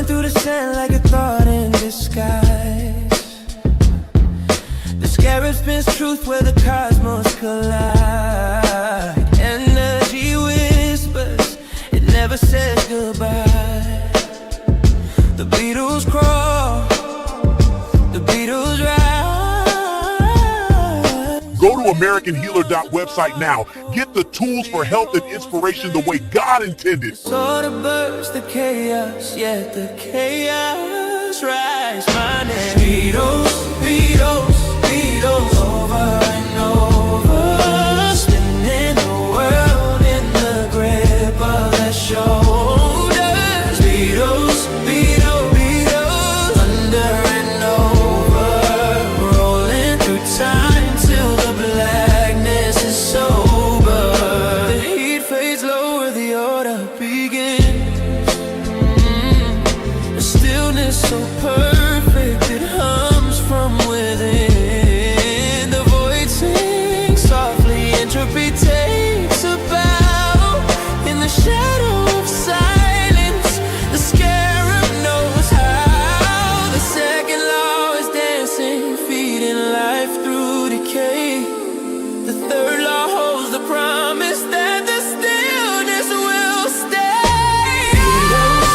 through the sand like a thought in disguise. The scarab spins truth where the cosmos collide. Energy whispers, it never says goodbye. The Beatles crawl, the Beatles rise. Go to AmericanHealer.website now. Get the tools for health and inspiration the way God intended. Sort of burst the chaos, yet the chaos rise. My name Beatles, Beatles, Beatles, over and over, spinning the world in the grip of their shoulders. Beatles, Beatles, Beatles, under and over, rolling through time till the blackness is sober. The heat fades lower, the order begins. The stillness so perfect, it hums from within. The void sings softly, entropy takes a bow. In the shadow of silence, the scarab knows how. The second law is dancing, feeding life through decay. The third law holds the promise that the stillness will stay. Beatles,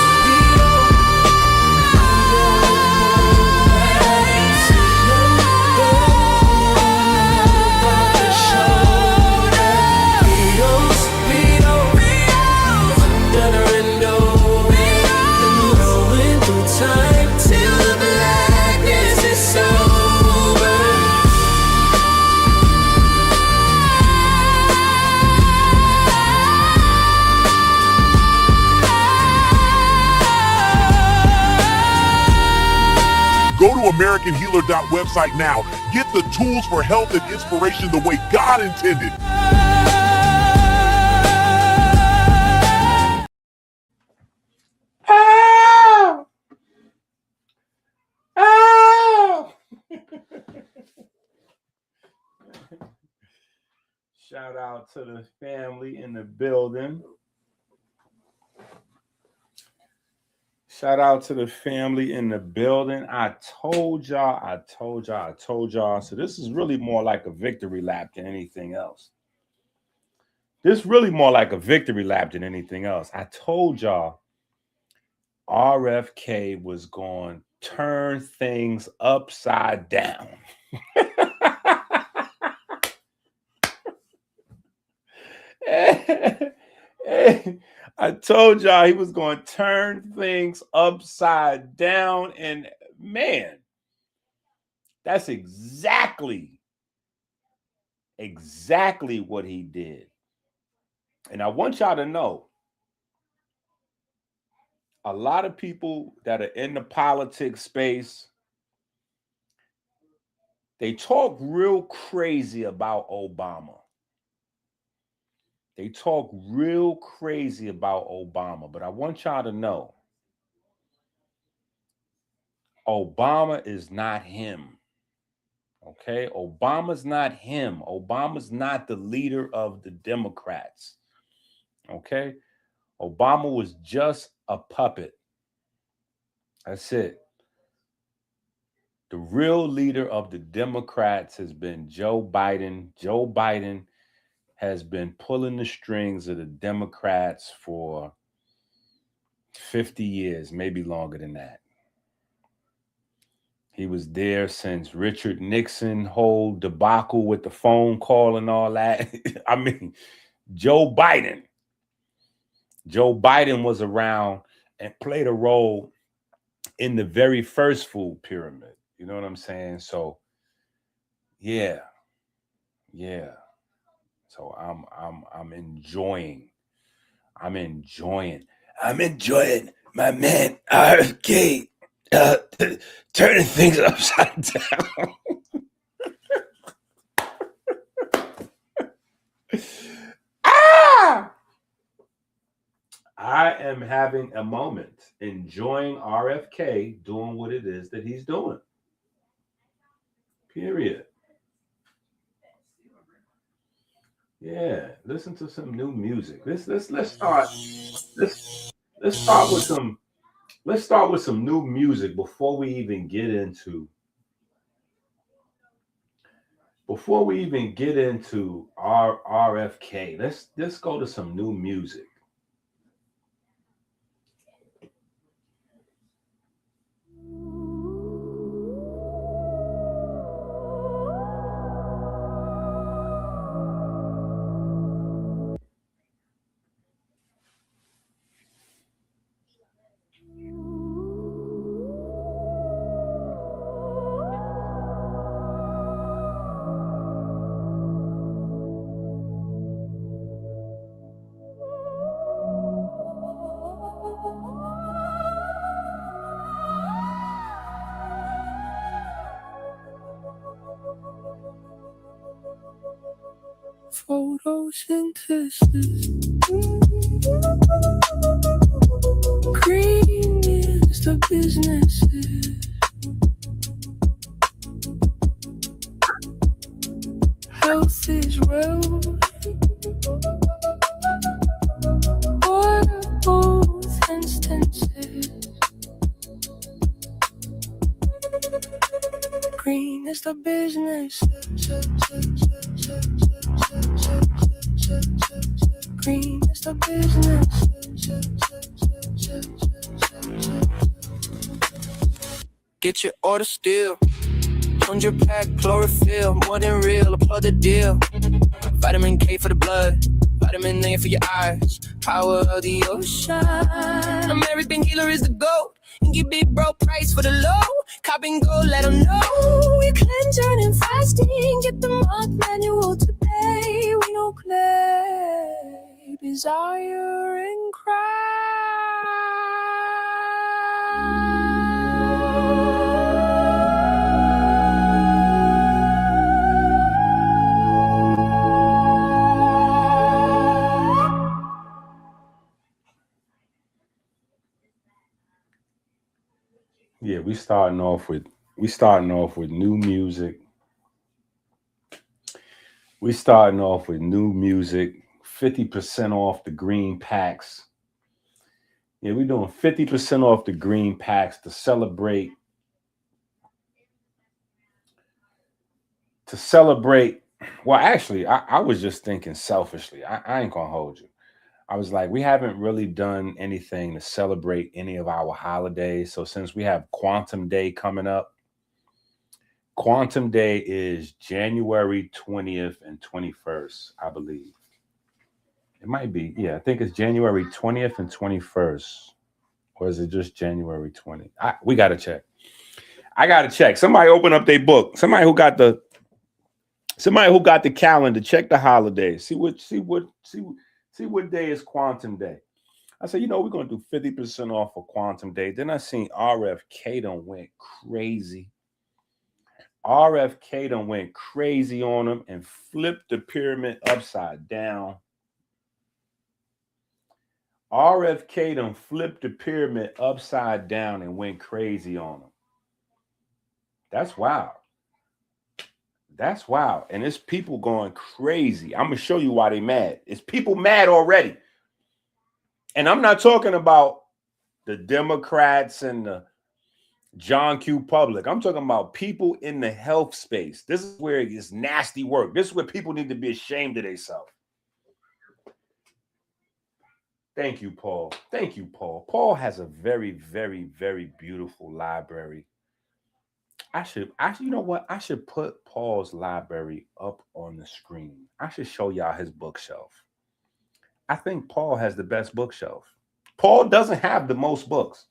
Go to AmericanHealer.website now. Get the tools for health and inspiration the way God intended. Oh! Oh! Shout out to the family in the building. Shout out to the family in the building. I told y'all. So this is really more like a victory lap than anything else. This really more like a victory lap than anything else. I told y'all RFK was going to turn things upside down. I told y'all he was going to turn things upside down, and man, that's exactly what he did. And I want y'all to know, a lot of people that are in the politics space, they talk real crazy about Obama. They talk real crazy about Obama, but I want y'all to know, Obama is not him. Okay? Obama's not him. Obama's not the leader of the Democrats. Okay? Obama was just a puppet. That's it. The real leader of the Democrats has been Joe Biden. Joe Biden has been pulling the strings of the Democrats for 50 years, maybe longer than that. He was there since Richard Nixon whole debacle with the phone call and all that. I mean, Joe Biden was around and played a role in the very first food pyramid. You know what I'm saying? So, yeah. So I'm enjoying my man RFK turning things upside down. I am having a moment enjoying RFK doing what it is that he's doing. Period. Yeah, listen to some new music. Let's start with some let's start with some new music before we even get into our RFK. Let's go to some new music. Photosynthesis. Green is the businesses. Health is wealth. Or both instances. Green is the business. Green is the business. Get your order still. 100-pack chlorophyll, more than real. Applaud the deal. Vitamin K for the blood, vitamin A for your eyes. Power of the ocean. American healer is the GOAT. EnQi big bro price for the low. Cop and go, let them know. We cleanse, and fasting. Get the month manual today. We no clay. Desire and Yeah, we starting off with new music. We starting off with new music. 50% off the green packs. Yeah, we're doing 50% off the green packs to celebrate. Well, actually, I was just thinking selfishly. I ain't gonna hold you. I was like, we haven't really done anything to celebrate any of our holidays. So since we have Quantum Day coming up, Quantum Day is January 20th and 21st, I believe. It might be. Yeah, I think it's January 20th and 21st. Or is it just January 20th? We got to check. I got to check. Somebody open up their book. Somebody who got the calendar, check the holidays. See what day is Quantum Day. I said, we're going to do 50% off for Quantum Day. Then I seen RFK done went crazy. RFK done went crazy on them and flipped the pyramid upside down. RFK done flipped the pyramid upside down and went crazy on them. That's wild. That's wild. And it's people going crazy. I'm going to show you why they mad. It's people mad already. And I'm not talking about the Democrats and the John Q. Public. I'm talking about people in the health space. This is where it's nasty work. This is where people need to be ashamed of themselves. Thank you, Paul. Thank you, Paul. Paul has a very, very, very beautiful library. You know what? I should put Paul's library up on the screen. I should show y'all his bookshelf. I think Paul has the best bookshelf. Paul doesn't have the most books.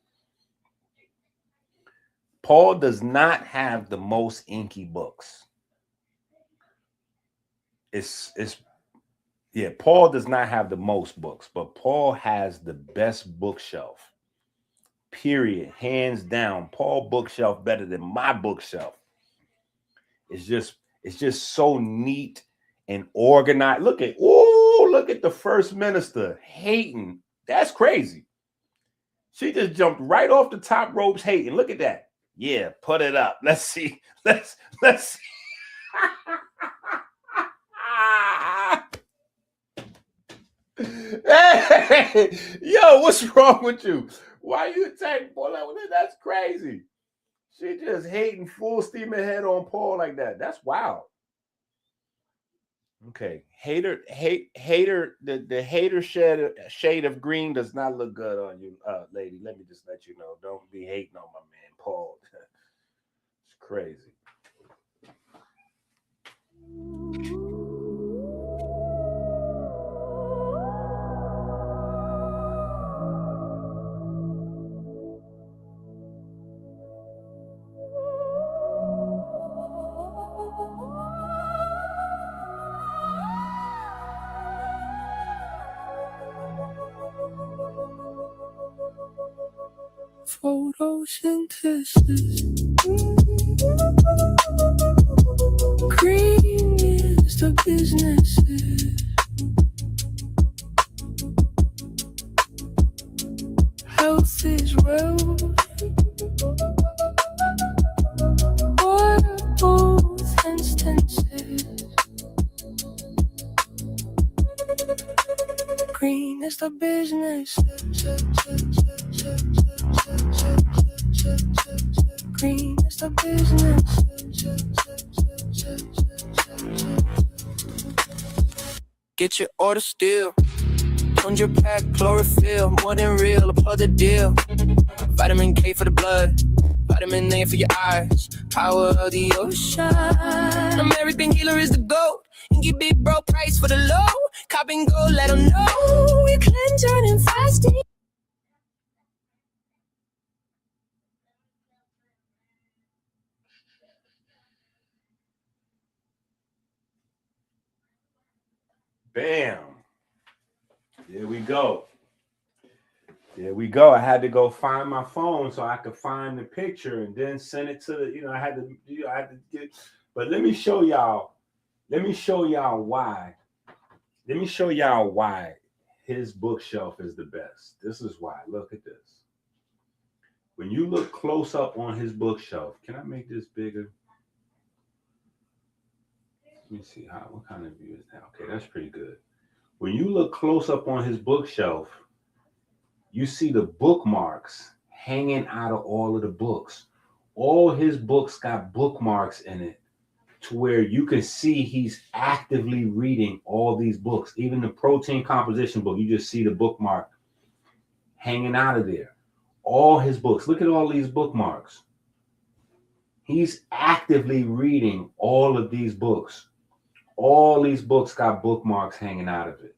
Paul does not have the most EnQi books. Paul does not have the most books, but Paul has the best bookshelf. Period. Hands down. Paul bookshelf better than my bookshelf. It's just so neat and organized. Look at the first minister hating. That's crazy. She just jumped right off the top ropes hating. Look at that. Yeah, put it up. Let's see. Let's see. Hey, yo, what's wrong with you? Why you attack Paul? That's crazy. She just hating full steam ahead on Paul like that. That's wild. Okay, hater. The hater shade of green does not look good on you, lady. Let me just let you know. Don't be hating on my man Paul. It's crazy. Photosynthesis. Green is the business. Health is wealth. Water both instances. Green is the business. Green is the business. Get your order still. On your pack, chlorophyll, more than real, applaud the deal. Vitamin K for the blood, vitamin A for your eyes. Power of the ocean. American healer is the GOAT. EnQi big bro price for the low. Cop and go, let them know. We cleanse and fasting. Bam. There we go. There we go. I had to go find my phone so I could find the picture and then send it to the, I had to get, but let me show y'all why. Let me show y'all why his bookshelf is the best. This is why. Look at this. When you look close up on his bookshelf, can I make this bigger? Let me see what kind of view is that? Okay, that's pretty good. When you look close up on his bookshelf, you see the bookmarks hanging out of all of the books. All his books got bookmarks in it to where you can see he's actively reading all these books. Even the protein composition book, you just see the bookmark hanging out of there. All his books. Look at all these bookmarks. He's actively reading all of these books. All these books got bookmarks hanging out of it.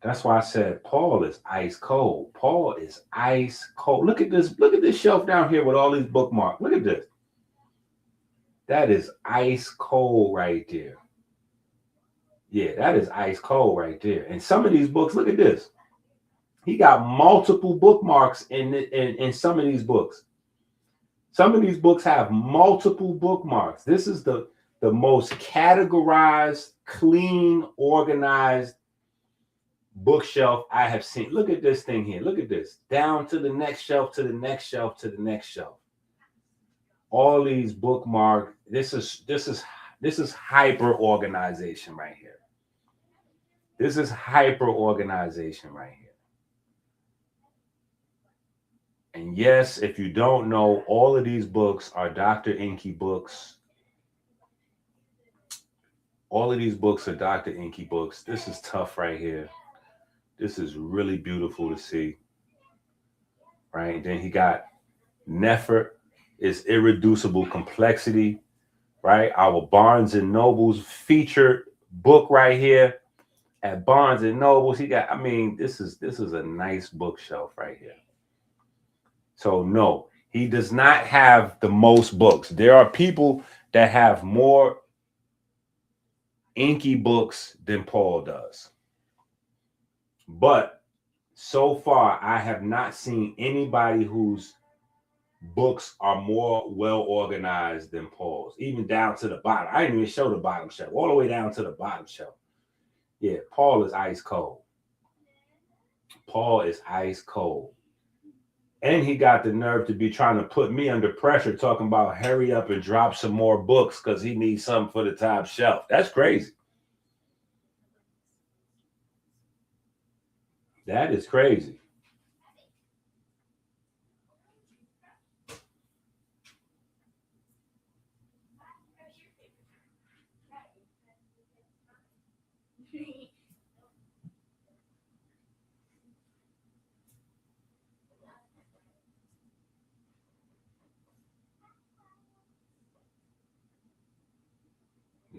That's why I said Paul is ice cold. Paul is ice cold. Look at this. Look at this shelf down here with all these bookmarks. Look at this. That is ice cold right there. Yeah, that is ice cold right there. And some of these books, look at this. He got multiple bookmarks in some of these books. Some of these books have multiple bookmarks. This is the most categorized, clean, organized bookshelf I have seen. Look at this thing here. Look at this. Down to the next shelf, to the next shelf, to the next shelf. All these bookmarks. This is hyper organization right here. This is hyper organization right here. And yes, if you don't know, all of these books are Dr. EnQi books. All of these books are Dr. EnQi books. This is tough right here. This is really beautiful to see. Right? And then he got Nefer is Irreducible Complexity. Right? Our Barnes and Noble's featured book right here at Barnes and Noble's. He got, this is a nice bookshelf right here. So no, he does not have the most books. There are people that have more EnQi books than Paul does. But so far, I have not seen anybody whose books are more well organized than Paul's, even down to the bottom. I didn't even show the bottom shelf, all the way down to the bottom shelf. Yeah, Paul is ice cold. Paul is ice cold. And he got the nerve to be trying to put me under pressure, talking about hurry up and drop some more books because he needs something for the top shelf. That's crazy. That is crazy.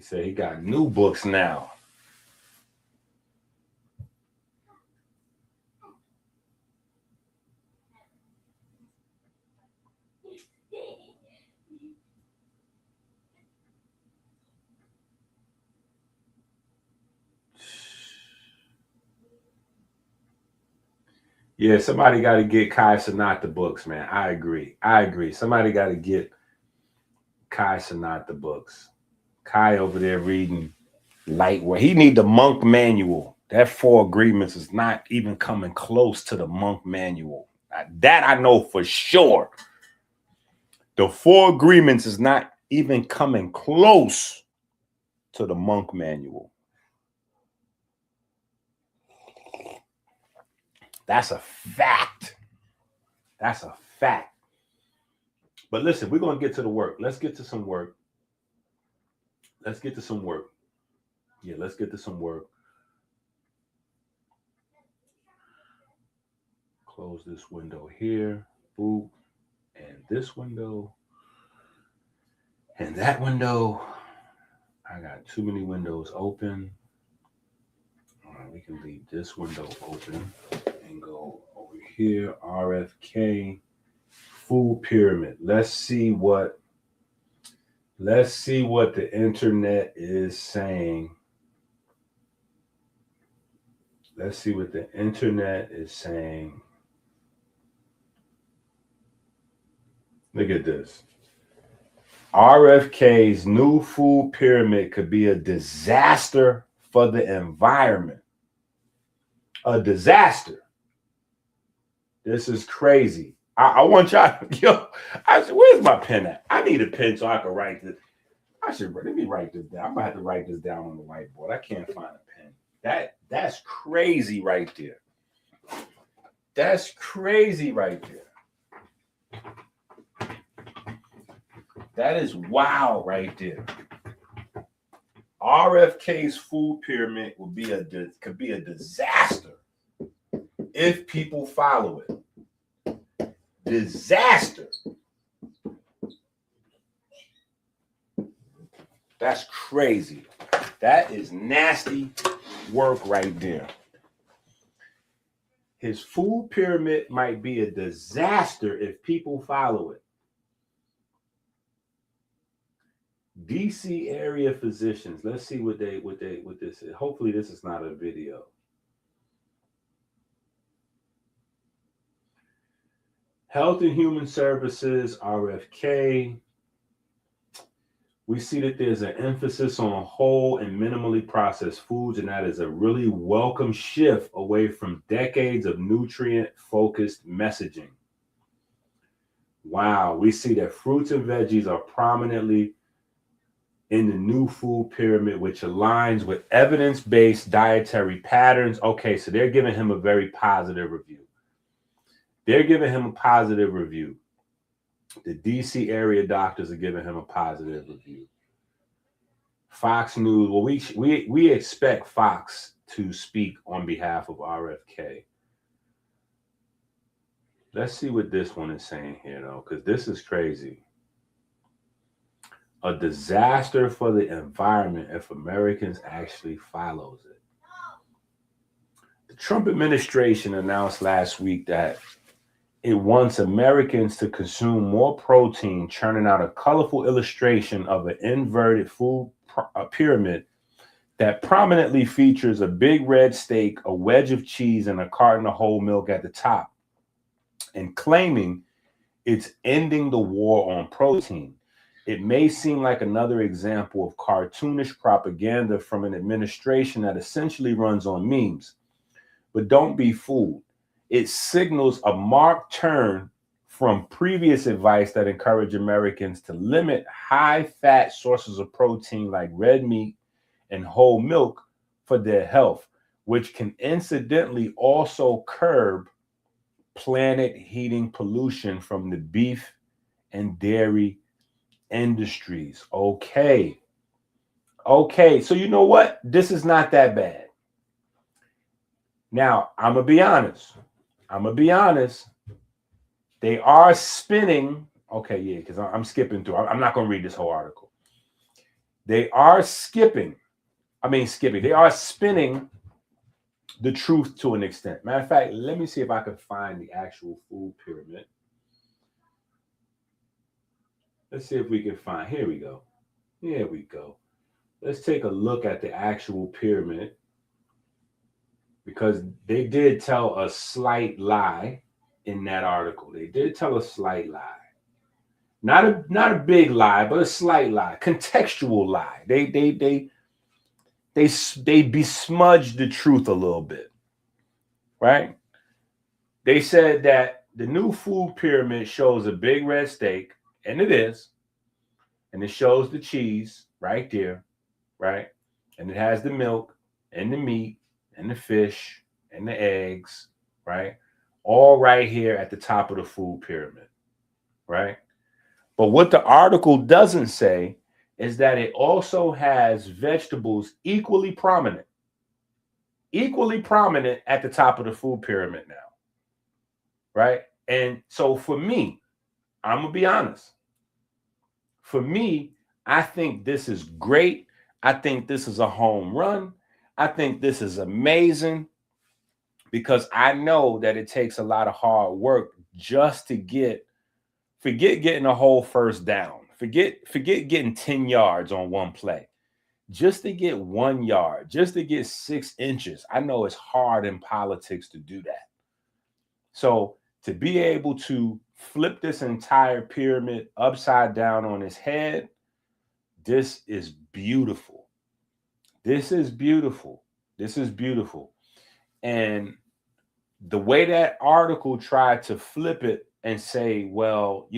said he got new books now. Yeah, somebody got to get Kai Cenat the books, man. I agree. Somebody got to get Kai Cenat the books. Kai over there reading lightweight. He need the Monk Manual. That 4 Agreements is not even coming close to the Monk Manual. That I know for sure. The 4 Agreements is not even coming close to the Monk Manual. That's a fact. That's a fact. But listen, we're going to get to the work. Let's get to some work. Let's get to some work. Yeah, let's get to some work. Close this window here. Boop. And this window. And that window. I got too many windows open. All right, we can leave this window open and go over here. RFK. Food pyramid. Let's see what the internet is saying. Let's see what the internet is saying. Look at this. RFK's new food pyramid could be a disaster for the environment. A disaster. This is crazy. I want y'all, where's my pen at? I need a pen so I can write this. Let me write this down. I'm gonna have to write this down on the whiteboard. I can't find a pen. That's crazy right there. That's crazy right there. That is wow right there. RFK's food pyramid could be a disaster if people follow it. Disaster. That's crazy. That is nasty work right there. His food pyramid might be a disaster if people follow it. DC area physicians. Let's see what this is. Hopefully this is not a video. Health and Human Services, RFK. We see that there's an emphasis on whole and minimally processed foods, and that is a really welcome shift away from decades of nutrient-focused messaging. Wow, we see that fruits and veggies are prominently in the new food pyramid, which aligns with evidence-based dietary patterns. Okay, so they're giving him a very positive review. They're giving him a positive review. The DC area doctors are giving him a positive review. Fox News, well, we expect Fox to speak on behalf of RFK. Let's see what this one is saying here, though, because this is crazy. A disaster for the environment if Americans actually follows it. The Trump administration announced last week that it wants Americans to consume more protein, churning out a colorful illustration of an inverted food pyramid that prominently features a big red steak, a wedge of cheese, and a carton of whole milk at the top, and claiming it's ending the war on protein. It may seem like another example of cartoonish propaganda from an administration that essentially runs on memes, but don't be fooled. It signals a marked turn from previous advice that encouraged Americans to limit high-fat sources of protein like red meat and whole milk for their health, which can incidentally also curb planet heating pollution from the beef and dairy industries. Okay, so you know what? This is not that bad. Now, I'm going to be honest. They are spinning. Okay, yeah, because I'm skipping through. I'm not going to read this whole article. they are skipping. They are spinning the truth to an extent. Matter of fact, let me see if I can find the actual food pyramid. Let's see if we can find. Here we go. Here we go. Let's take a look at the actual pyramid, because they did tell a slight lie in that article. They did tell a slight lie. Not a big lie, but a slight lie, contextual lie. They besmudged the truth a little bit, right? They said that the new food pyramid shows a big red steak, and it is, and it shows the cheese right there, right? And it has the milk and the meat and the fish and the eggs, right? All right here at the top of the food pyramid, right? But what the article doesn't say is that it also has vegetables equally prominent at the top of the food pyramid now, right? And so for me, I'm going to be honest. For me, I think this is great. I think this is a home run. I think this is amazing, because I know that it takes a lot of hard work just to forget getting a whole first down. Forget getting 10 yards on one play. Just to get 1 yard, just to get 6 inches. I know it's hard in politics to do that. So to be able to flip this entire pyramid upside down on its head, this is beautiful. This is beautiful. This is beautiful. And the way that article tried to flip it and say, well,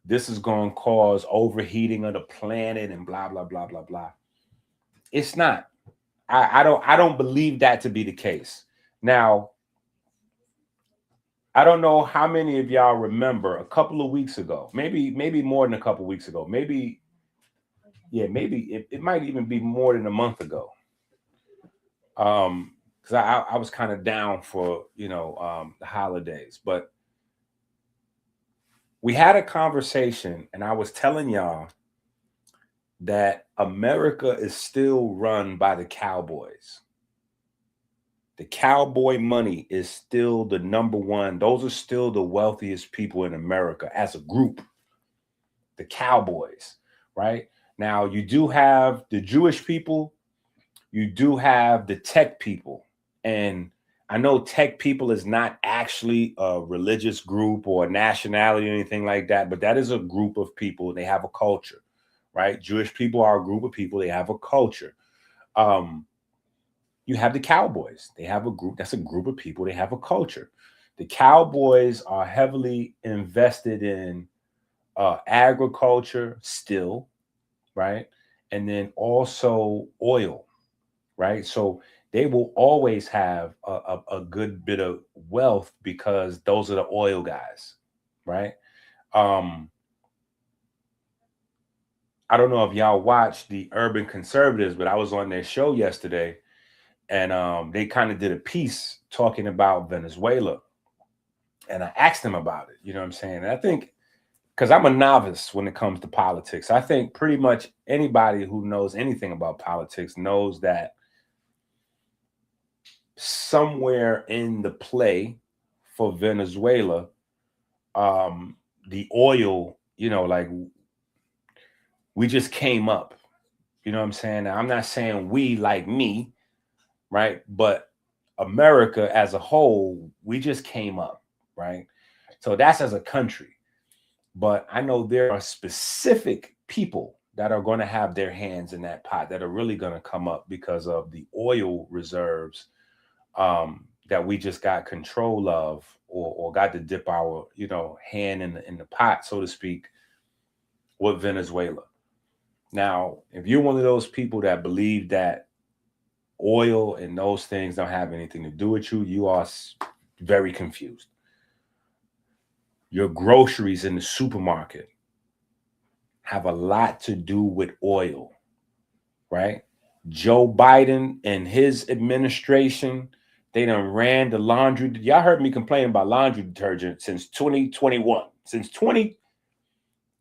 this is going to cause overheating of the planet and blah, blah, blah, blah, blah. It's not. I don't believe that to be the case. Now, I don't know how many of y'all remember a couple of weeks ago, maybe more than a couple of weeks ago, maybe it might even be more than a month ago. Because I was kind of down for, the holidays, but we had a conversation and I was telling y'all that America is still run by the cowboys. The cowboy money is still the number one. Those are still the wealthiest people in America as a group. The cowboys, right? Now, you do have the Jewish people. You do have the tech people. And I know tech people is not actually a religious group or a nationality or anything like that, but that is a group of people. They have a culture, right? Jewish people are a group of people. They have a culture. You have the cowboys. They have a group. That's a group of people. They have a culture. The cowboys are heavily invested in agriculture still, right? And then also oil, right? So they will always have a good bit of wealth because those are the oil guys, right? I don't know if y'all watched the Urban Conservatives, but I was on their show yesterday, and they kind of did a piece talking about Venezuela. And I asked them about it, you know what I'm saying? And I think, because I'm a novice when it comes to politics, I think pretty much anybody who knows anything about politics knows that somewhere in the play for Venezuela, the oil, like we just came up, you know what I'm saying? Now, I'm not saying we like me, right? But America as a whole, we just came up, right? So that's as a country. But I know there are specific people that are going to have their hands in that pot that are really going to come up because of the oil reserves that we just got control of, or got to dip our, hand in the pot, so to speak, with Venezuela. Now, if you're one of those people that believe that oil and those things don't have anything to do with you, you are very confused. Your groceries in the supermarket have a lot to do with oil, right? Joe Biden and his administration, they done ran the laundry. Y'all heard me complain about laundry detergent since 2021. Since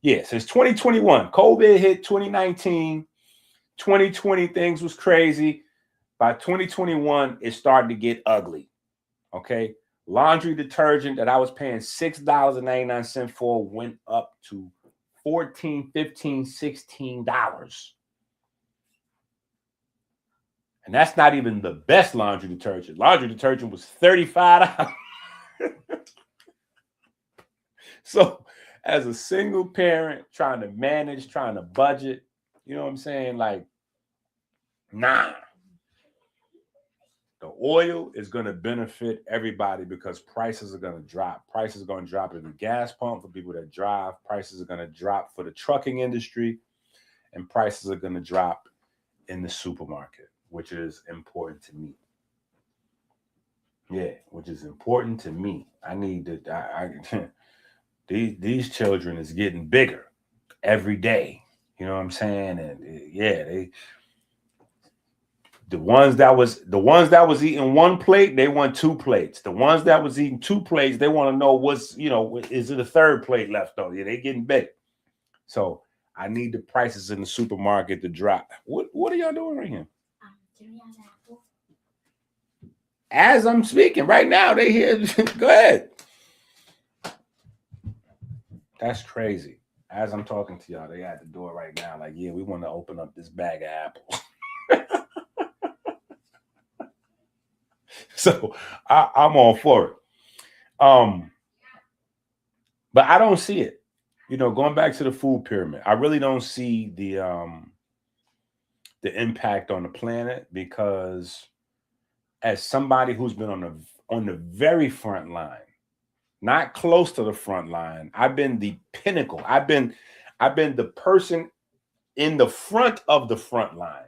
Yeah, since 2021. COVID hit 2019. 2020, things was crazy. By 2021, it started to get ugly. Okay. Laundry detergent that I was paying $6.99 for went up to $14, $15, $16. And that's not even the best laundry detergent. Laundry detergent was $35. So as a single parent trying to manage, trying to budget, you know what I'm saying? Like, nah. The oil is going to benefit everybody because prices are going to drop. Prices are going to drop at the gas pump for people that drive. Prices are going to drop for the trucking industry. And prices are going to drop in the supermarket, which is important to me. Yeah, which is important to me. I need to, these children is getting bigger every day. You know what I'm saying? And yeah, the ones that was eating one plate, they want two plates. The ones that was eating two plates, they want to know is it a third plate left on? Yeah, they getting big. So I need the prices in the supermarket to drop. What are y'all doing right here? As I'm speaking right now, they hear. Go ahead. That's crazy. As I'm talking to y'all, they at the door right now. Like, yeah, we want to open up this bag of apples. So I'm all for it. But I don't see it. Going back to the food pyramid, I really don't see the impact on the planet because as somebody who's been on the very front line, not close to the front line, I've been the pinnacle. I've been the person in the front of the front line,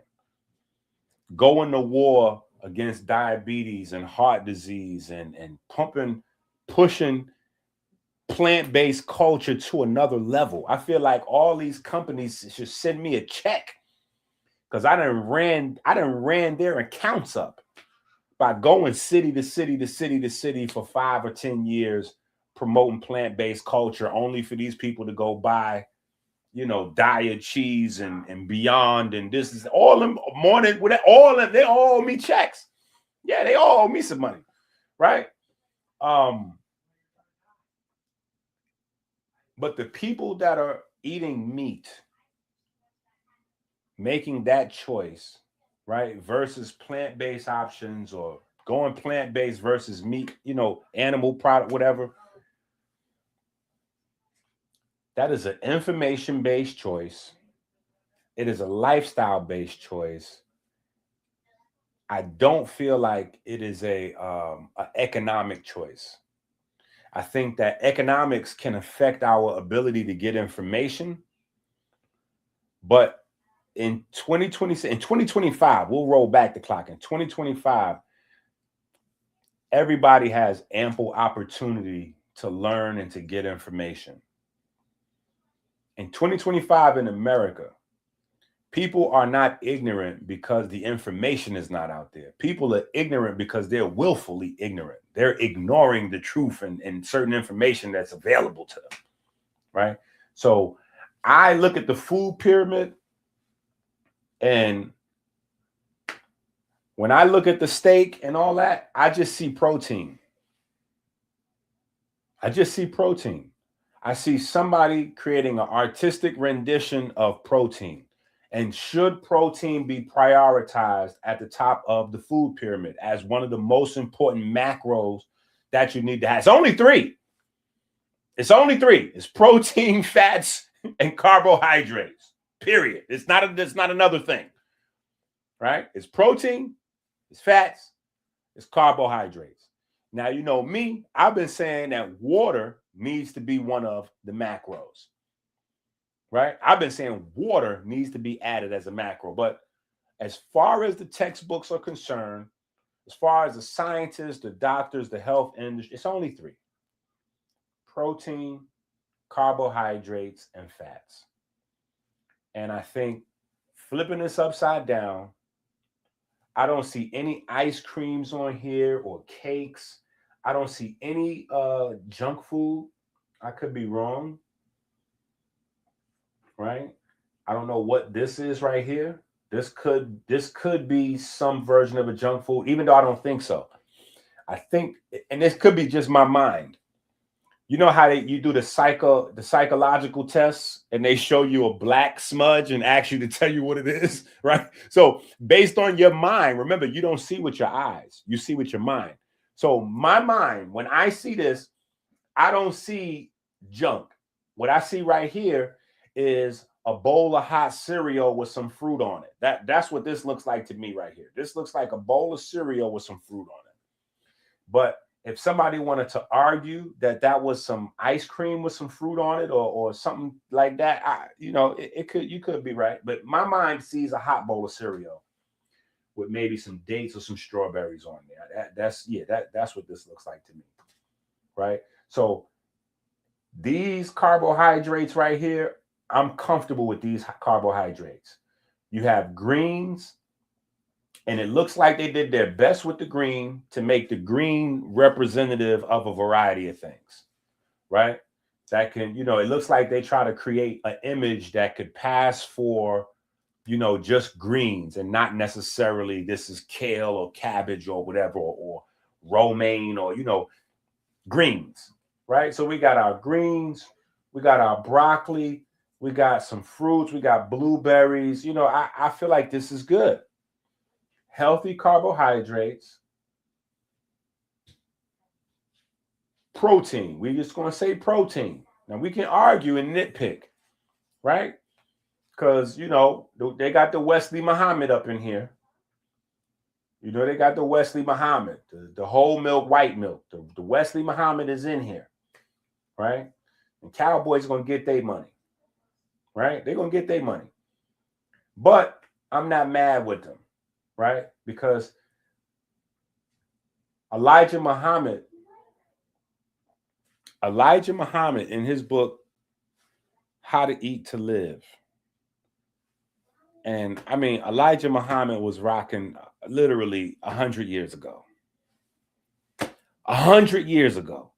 going to war against diabetes and heart disease and pushing plant-based culture to another level. I feel like all these companies should send me a check because I done ran their accounts up by going city to city to city to city for 5 or 10 years, promoting plant-based culture only for these people to go buy, diet cheese and beyond. And this is all them more than all of them. They all owe me checks. Yeah, they all owe me some money. Right. But the people that are eating meat, making that choice, right, versus plant-based options or going plant-based versus meat, animal product, whatever, that is an information-based choice. It is a lifestyle-based choice. I don't feel like it is a economic choice. I think that economics can affect our ability to get information, but in 2025, we'll roll back the clock. In 2025, everybody has ample opportunity to learn and to get information. In 2025 in America, people are not ignorant because the information is not out there. People are ignorant because they're willfully ignorant. They're ignoring the truth and certain information that's available to them, right? So I look at the food pyramid, and when I look at the steak and all that, I just see protein. I just see protein. I see somebody creating an artistic rendition of protein. And should protein be prioritized at the top of the food pyramid as one of the most important macros that you need to have? It's only three. It's protein, fats, and carbohydrates. Period. It's not another thing. Right? It's protein, it's fats, it's carbohydrates. Now, you know me, I've been saying that water needs to be one of the macros. Right? I've been saying water needs to be added as a macro. But as far as the textbooks are concerned, as far as the scientists, the doctors, the health industry, it's only three: protein, carbohydrates, and fats. And I think flipping this upside down, I don't see any ice creams on here or cakes. I don't see any junk food. I could be wrong. right? I don't know what this is right here. This could be some version of a junk food, even though I don't think so. I think, and this could be just my mind. You know how you do the psychological tests and they show you a black smudge and ask you to tell you what it is, right? So based on your mind, remember, you don't see with your eyes, you see with your mind. So my mind, when I see this, I don't see junk. What I see right here is a bowl of hot cereal with some fruit on it. That's what this looks like to me right here. This looks like a bowl of cereal with some fruit on it. But if somebody wanted to argue that that was some ice cream with some fruit on it or something like that, you could be right. But my mind sees a hot bowl of cereal with maybe some dates or some strawberries on there. That's what this looks like to me, right? So these carbohydrates right here, I'm comfortable with these carbohydrates. You have greens, and it looks like they did their best with the green to make the green representative of a variety of things, right? That can, it looks like they try to create an image that could pass for, just greens and not necessarily this is kale or cabbage or whatever, or romaine or, greens, right? So we got our greens, we got our broccoli, we got some fruits, we got blueberries. I feel like this is good. Healthy carbohydrates, protein. We're just going to say protein. Now we can argue and nitpick, right? Because, they got the Wesley Muhammad up in here. They got the Wesley Muhammad, the whole milk, white milk. The Wesley Muhammad is in here, right? And Cowboys are going to get their money, right? They're going to get their money. But I'm not mad with them, right? Because Elijah Muhammad in his book, How to Eat to Live. And I mean, Elijah Muhammad was rocking literally 100 years ago. 100 years ago.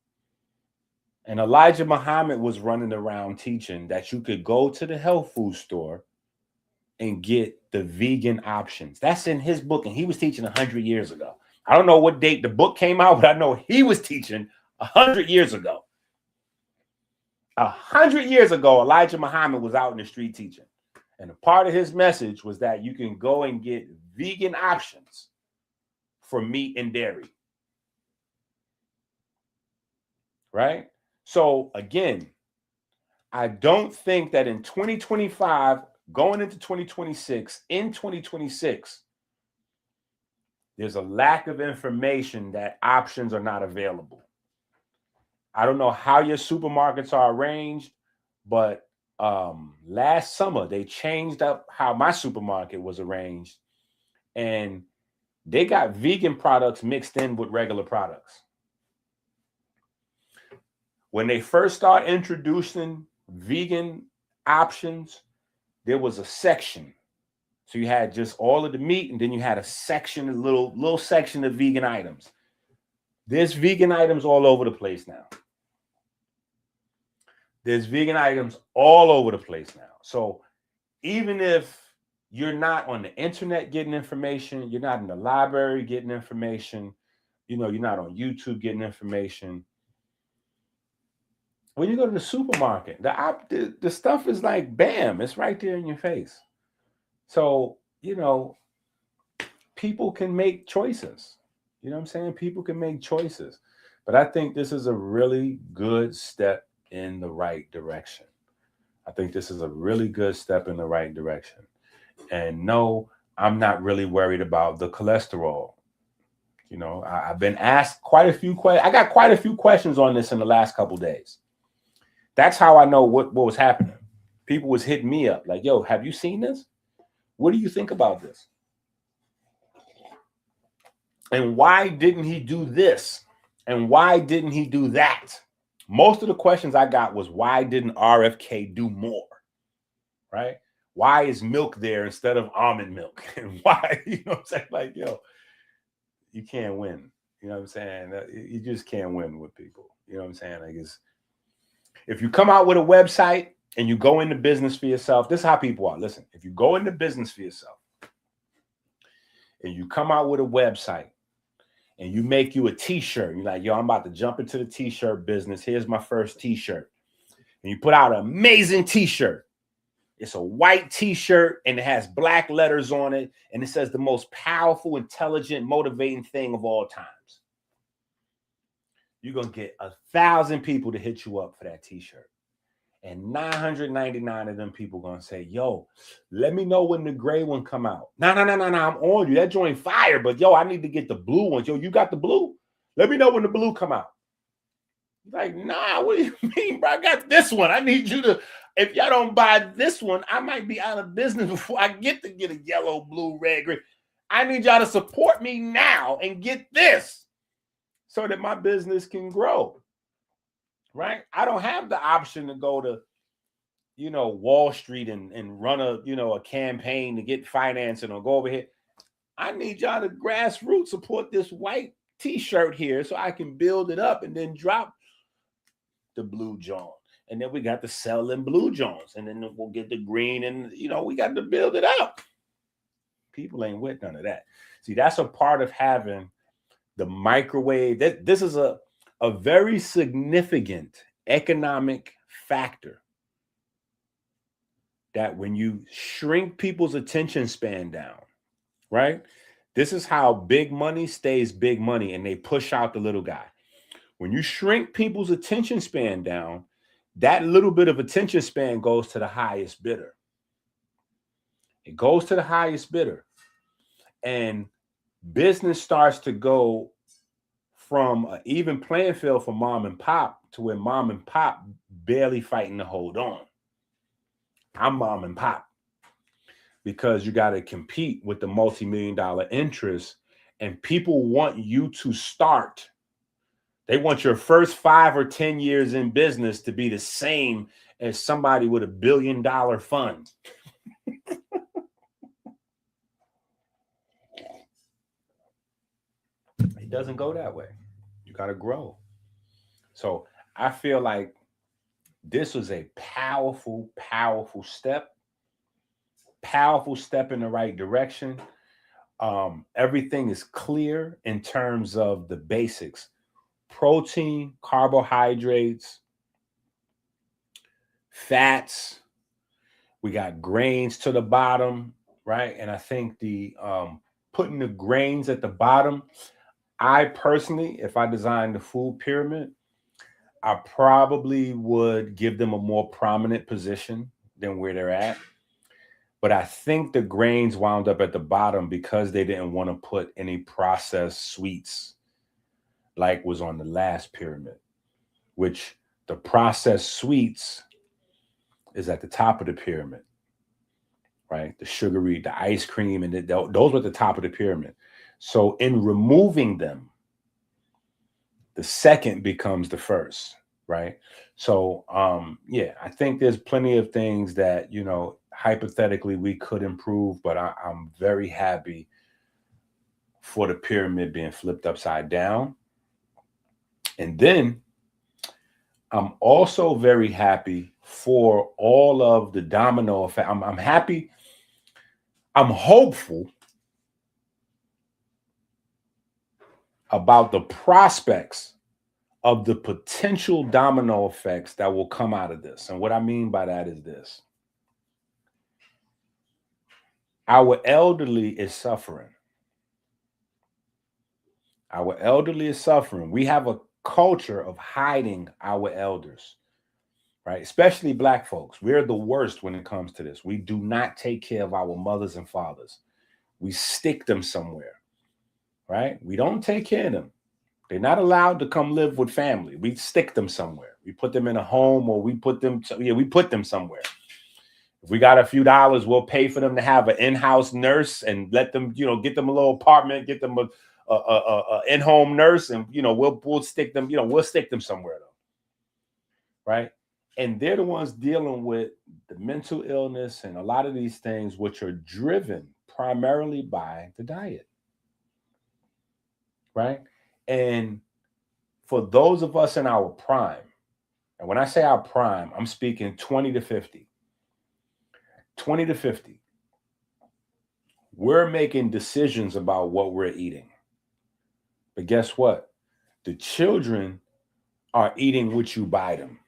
And Elijah Muhammad was running around teaching that you could go to the health food store and get the vegan options. That's in his book. And he was teaching 100 years ago. I don't know what date the book came out, but I know he was teaching 100 years ago. 100 years ago, Elijah Muhammad was out in the street teaching. And a part of his message was that you can go and get vegan options for meat and dairy. Right? So again, I don't think that in 2025, going into 2026, in 2026, there's a lack of information that options are not available. I don't know how your supermarkets are arranged, but last summer they changed up how my supermarket was arranged, and they got vegan products mixed in with regular products. When they first started introducing vegan options, there was a section. So you had just all of the meat, and then you had a section, a little section of vegan items. There's vegan items all over the place now. There's vegan items all over the place now. So even if you're not on the internet getting information, you're not in the library getting information, you're not on YouTube getting information, when you go to the supermarket, the stuff is like, bam, it's right there in your face. So, people can make choices. You know what I'm saying? People can make choices. But I think this is a really good step in the right direction. I think this is a really good step in the right direction. And no, I'm not really worried about the cholesterol. I've been asked quite a few questions. I got quite a few questions on this in the last couple of days. That's how I know what was happening. People was hitting me up like, yo, have you seen this? What do you think about this? And why didn't he do this? And why didn't he do that? Most of the questions I got was, why didn't RFK do more? Right? Why is milk there instead of almond milk? And why, what I'm saying? Like, yo, you can't win. You know what I'm saying? You just can't win with people. You know what I'm saying? Like, if you come out with a website and you go into business for yourself, this is how people are. Listen, if you go into business for yourself and you come out with a website and you make you a t-shirt, you're like, yo, I'm about to jump into the t-shirt business. Here's my first t-shirt. And you put out an amazing t-shirt. It's a white t-shirt and it has black letters on it. And it says the most powerful, intelligent, motivating thing of all times. You're going to get 1,000 people to hit you up for that t-shirt. And 999 of them people going to say, yo, let me know when the gray one come out. No, I'm on you. That joint fire. But yo, I need to get the blue ones. Yo, you got the blue? Let me know when the blue come out. Like, nah, what do you mean, bro? I got this one. I need you to, if y'all don't buy this one, I might be out of business before I get a yellow, blue, red, green. I need y'all to support me now and get this so that my business can grow. Right? I don't have the option to go to, Wall Street and run a campaign to get financing or go over here. I need y'all to grassroots support this white t-shirt here so I can build it up and then drop the blue John. And then we got to sell them blue Johns. And then we'll get the green and, we got to build it up. People ain't with none of that. See, that's a part of having the microwave. This is a very significant economic factor that when you shrink people's attention span down, right? This is how big money stays big money and they push out the little guy. When you shrink people's attention span down, that little bit of attention span goes to the highest bidder. It goes to the highest bidder. And business starts to go from an even playing field for mom and pop to where mom and pop barely fighting to hold on. I'm mom and pop because you got to compete with the multi-million-dollar interest, and people want you to start. They want your first 5 or 10 years in business to be the same as somebody with $1 billion fund. It doesn't go that way. You got to grow. So I feel like this was a powerful step in the right direction. Everything is clear in terms of the basics: protein, carbohydrates, fats. We got grains to the bottom, right? And I think the putting the grains at the bottom, I personally, if I designed the food pyramid, I probably would give them a more prominent position than where they're at. But I think the grains wound up at the bottom because they didn't want to put any processed sweets like was on the last pyramid, which the processed sweets is at the top of the pyramid, right? The sugary, the ice cream, and those were at the top of the pyramid. So in removing them, the second becomes the first, right? So, yeah, I think there's plenty of things that, hypothetically we could improve, but I'm very happy for the pyramid being flipped upside down. And then I'm also very happy for all of the domino effect. I'm happy. I'm hopeful about the prospects of the potential domino effects that will come out of this. And what I mean by that is this. Our elderly is suffering. Our elderly is suffering. We have a culture of hiding our elders, right? Especially Black folks. We're the worst when it comes to this. We do not take care of our mothers and fathers. We stick them somewhere, right? We don't take care of them. They're not allowed to come live with family. We stick them somewhere. We put them in a home, or we put them somewhere. If we got a few dollars, we'll pay for them to have an in-house nurse and let them, get them a little apartment, get them a in-home nurse, and we'll stick them, we'll stick them somewhere though, right? And they're the ones dealing with the mental illness and a lot of these things, which are driven primarily by the diet, right? And for those of us in our prime, And when I say our prime, I'm speaking 20 to 50. 20 to 50. We're making decisions about what we're eating. But guess what? The children are eating what you buy them.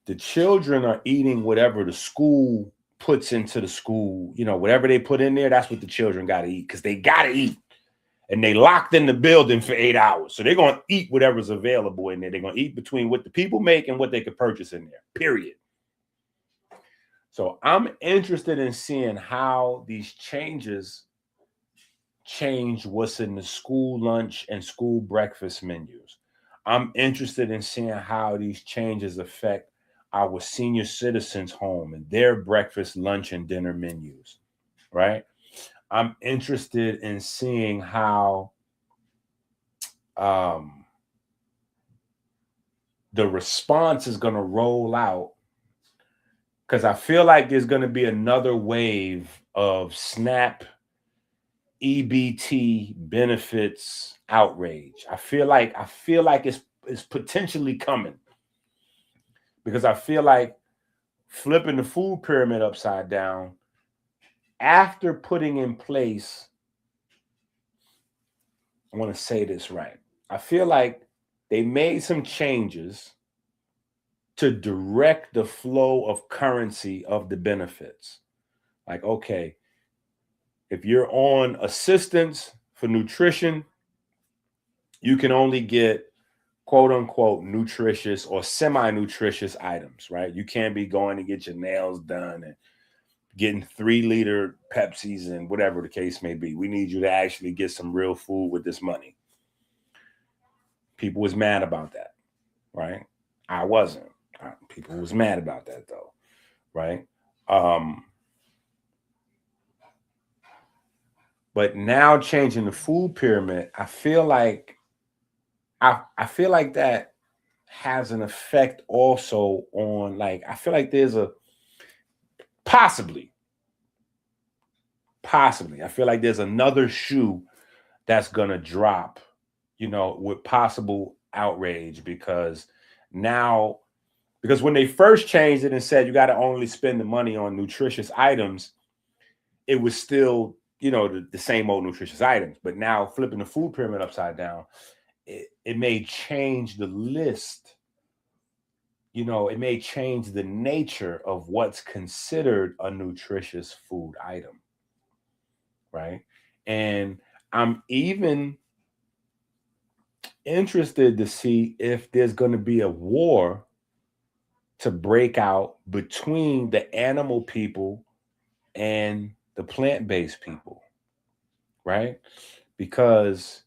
The children are eating whatever the school puts into the school. You know, whatever they put in there, that's what the children got to eat, because they got to eat. And they locked in the building for 8 hours. So they're going to eat whatever's available in there. They're going to eat between what the people make and what they could purchase in there, period. So I'm interested in seeing how these changes change what's in the school lunch and school breakfast menus. I'm interested in seeing how these changes affect our senior citizens' home and their breakfast, lunch, and dinner menus, right? I'm interested in seeing how the response is going to roll out, because I feel like there's going to be another wave of SNAP EBT benefits outrage. I feel like it's potentially coming, because I feel like flipping the food pyramid upside down, after putting in place, I want to say this right, I feel like they made some changes to direct the flow of currency of the benefits. Like, okay, if you're on assistance for nutrition, you can only get quote unquote nutritious or semi-nutritious items, right? You can't be going to get your nails done and getting 3-liter Pepsis and whatever the case may be. We need you to actually get some real food with this money. People was mad about that, right? I wasn't. People was mad about that though, right? But now changing the food pyramid, I feel like that has an effect also on, like, I feel like there's a possibly, I feel like there's another shoe that's gonna drop, you know, with possible outrage, because when they first changed it and said you got to only spend the money on nutritious items, it was still, you know, the same old nutritious items. But now flipping the food pyramid upside down, it may change the list. You know, it may change the nature of what's considered a nutritious food item, right? And I'm even interested to see if there's going to be a war to break out between the animal people and the plant-based people, right? Because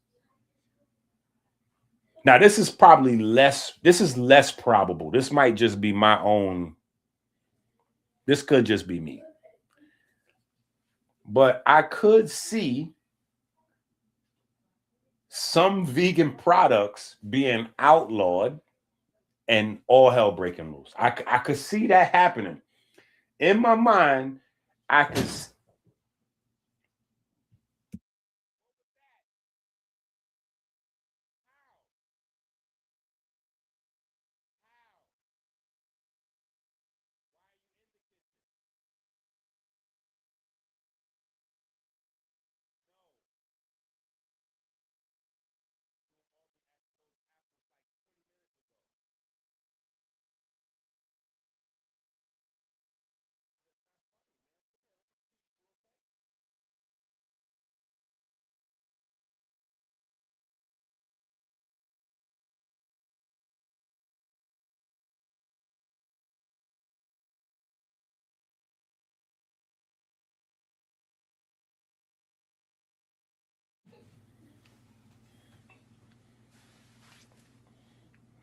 now this is less probable. This might just be my own. This could just be me. But I could see some vegan products being outlawed and all hell breaking loose. I could see that happening. In my mind, I could.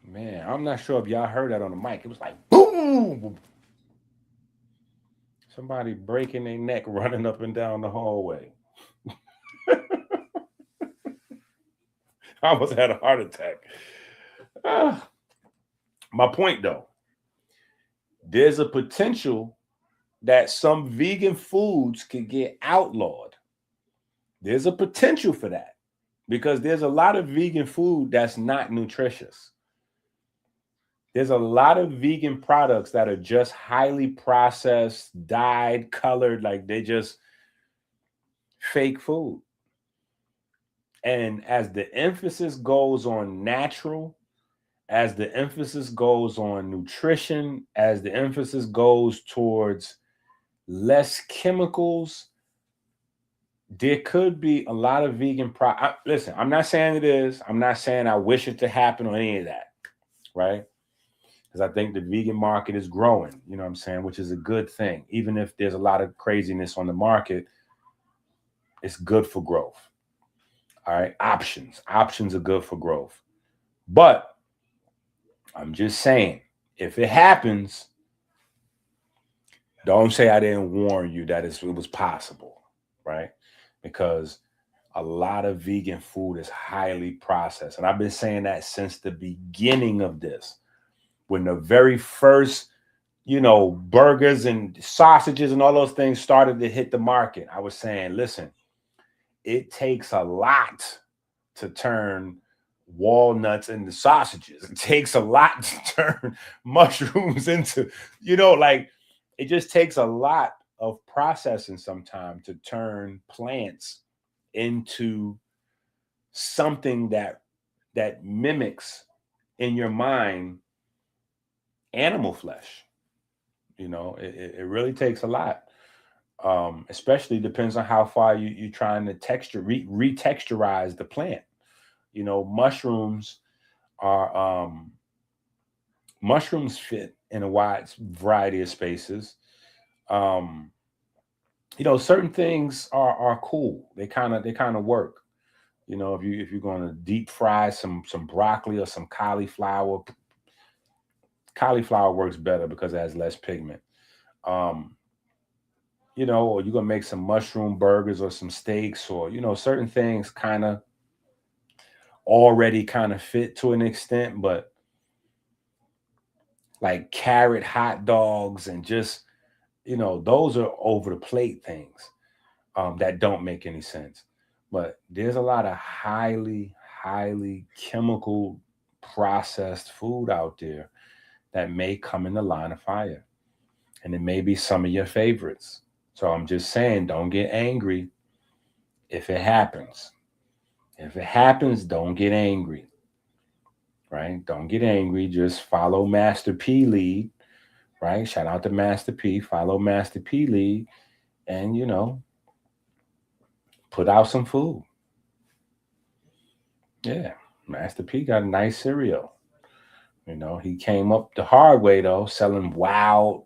Man, I'm not sure if y'all heard that on the mic. It was like boom. Somebody breaking their neck running up and down the hallway. I almost had a heart attack. My point though, there's a potential that some vegan foods could get outlawed. There's a potential for that, because there's a lot of vegan food that's not nutritious. There's a lot of vegan products that are just highly processed, dyed, colored, like they just fake food. And as the emphasis goes on natural, as the emphasis goes on nutrition, as the emphasis goes towards less chemicals, there could be a lot of vegan listen, I'm not saying it is. I'm not saying I wish it to happen or any of that, right? Because I think the vegan market is growing, you know what I'm saying, which is a good thing. Even if there's a lot of craziness on the market, it's good for growth. All right, options are good for growth. But I'm just saying, if it happens, don't say I didn't warn you that it was possible, right? Because a lot of vegan food is highly processed. And I've been saying that since the beginning of this. When the very first, burgers and sausages and all those things started to hit the market, I was saying, listen, it takes a lot to turn walnuts into sausages. It takes a lot to turn mushrooms into, it just takes a lot of processing sometimes to turn plants into something that mimics in your mind animal flesh. It really takes a lot. Especially depends on how far you're trying to retexturize the plant. Mushrooms fit in a wide variety of spaces. Certain things are cool. They kind of work. If you're going to deep fry some broccoli or some cauliflower works better because it has less pigment. Or you're going to make some mushroom burgers or some steaks, or, certain things kind of already kind of fit to an extent, but like carrot hot dogs and just, those are over the plate things that don't make any sense. But there's a lot of highly chemical processed food out there that may come in the line of fire. And it may be some of your favorites. So I'm just saying, don't get angry if it happens. If it happens, don't get angry. Right? Don't get angry. Just follow Master P lead. Right? Shout out to Master P. Follow Master P lead. And, put out some food. Yeah. Master P got a nice cereal. He came up the hard way, though, selling wow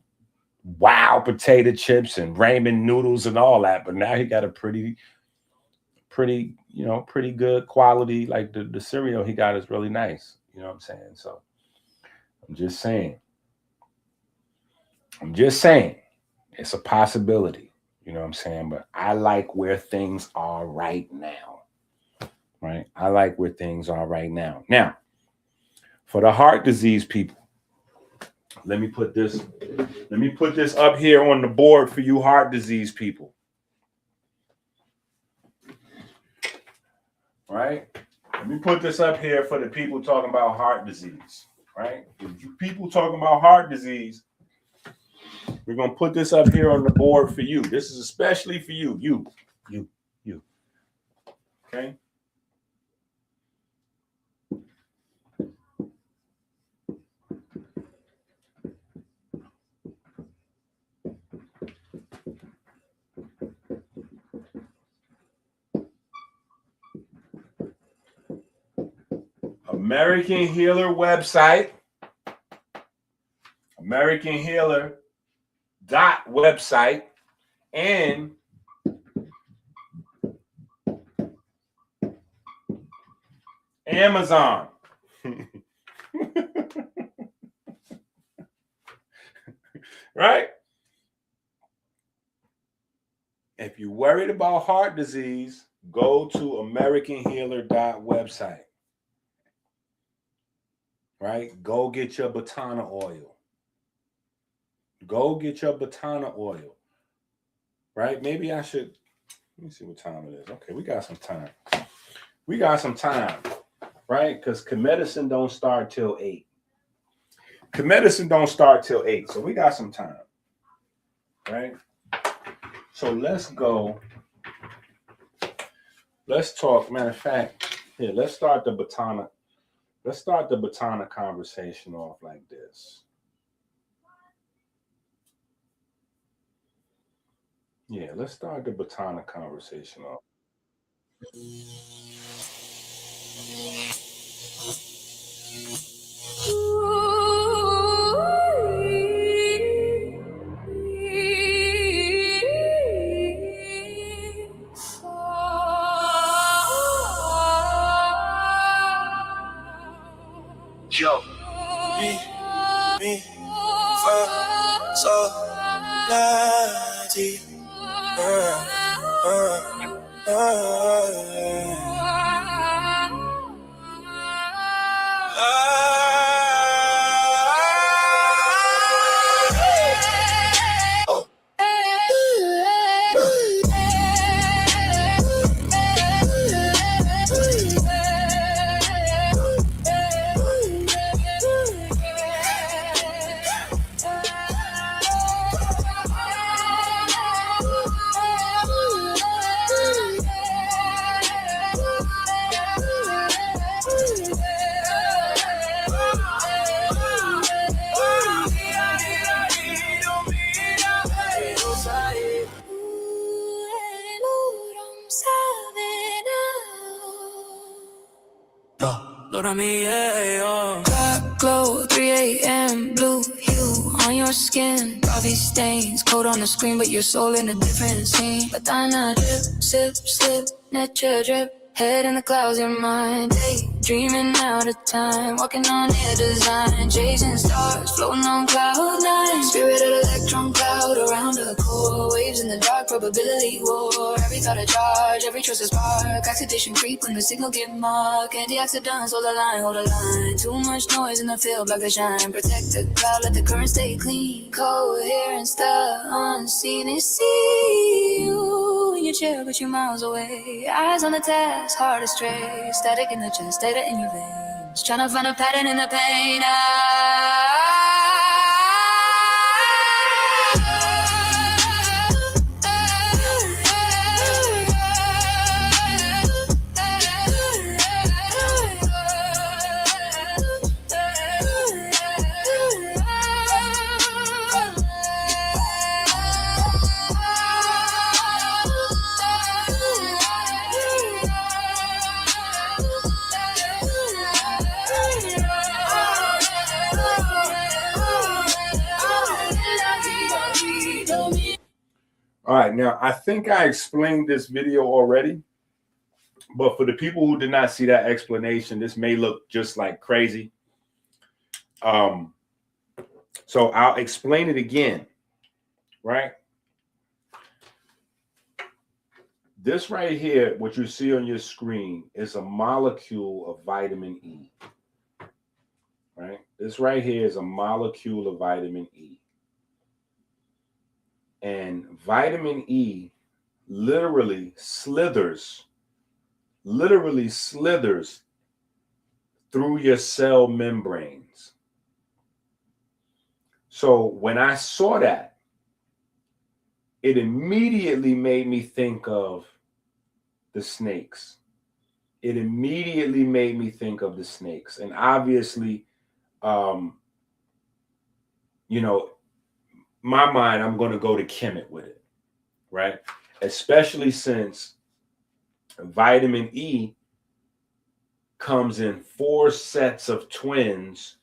potato chips and ramen noodles and all that. But now he got a pretty good quality. Like the cereal he got is really nice. You know what I'm saying? So I'm just saying it's a possibility. You know what I'm saying? But I like where things are right now. Right? I like where things are right now. Now, for the heart disease people, let me put this up here on the board for you heart disease people. Right? Let me put this up here for the people talking about heart disease. Right? If you people talking about heart disease, we're going to put this up here on the board for you. This is especially for you. You. Okay? American Healer website. American Healer .website and Amazon. Right? If you're worried about heart disease, go to AmericanHealer.website. Right? Go get your Batana oil. Go get your Batana oil. Right? Maybe I should. Let me see what time it is. Okay, we got some time. Right? Because medicine don't start till 8. medicine don't start till 8, so we got some time, right? So let's go. Let's talk. Matter of fact, here, let's start the Batana. Let's start the Batana conversation off like this. Yeah, let's start the Batana conversation off. Yo, me, so naughty. Load on me, yeah. Black glow, 3 a.m. blue hue on your skin. Coffee stains, cold on the screen, but your soul in a different scene. Batana drip, sip, slip, nature drip. Head in the clouds, your mind. Dreaming out of time, walking on air design. Chasing stars, floating on cloud nine. Spirit of electron cloud around the core. Waves in the dark, probability war. Every thought a charge, every trust a spark. Oxidation creep when the signal get marked. Antioxidants, hold the line, hold the line. Too much noise in the field, block the shine. Protect the cloud, let the current stay clean. Coherence, the unseen is see you in your chair, but you're miles away. Eyes on the task, heart astray. Static in the chest, data in your veins. Trying to find a pattern in the pain. All right, now I think I explained this video already, but for the people who did not see that explanation, this may look just like crazy. So I'll explain it again, right? This right here, what you see on your screen, is a molecule of vitamin E, right? This right here is a molecule of vitamin E. And vitamin E literally slithers through your cell membranes. So when I saw that, it immediately made me think of the snakes. It immediately made me think of the snakes. And obviously, you know, my mind, I'm going to go to Kemet with it, right? Especially since vitamin E comes in 4 sets of twins,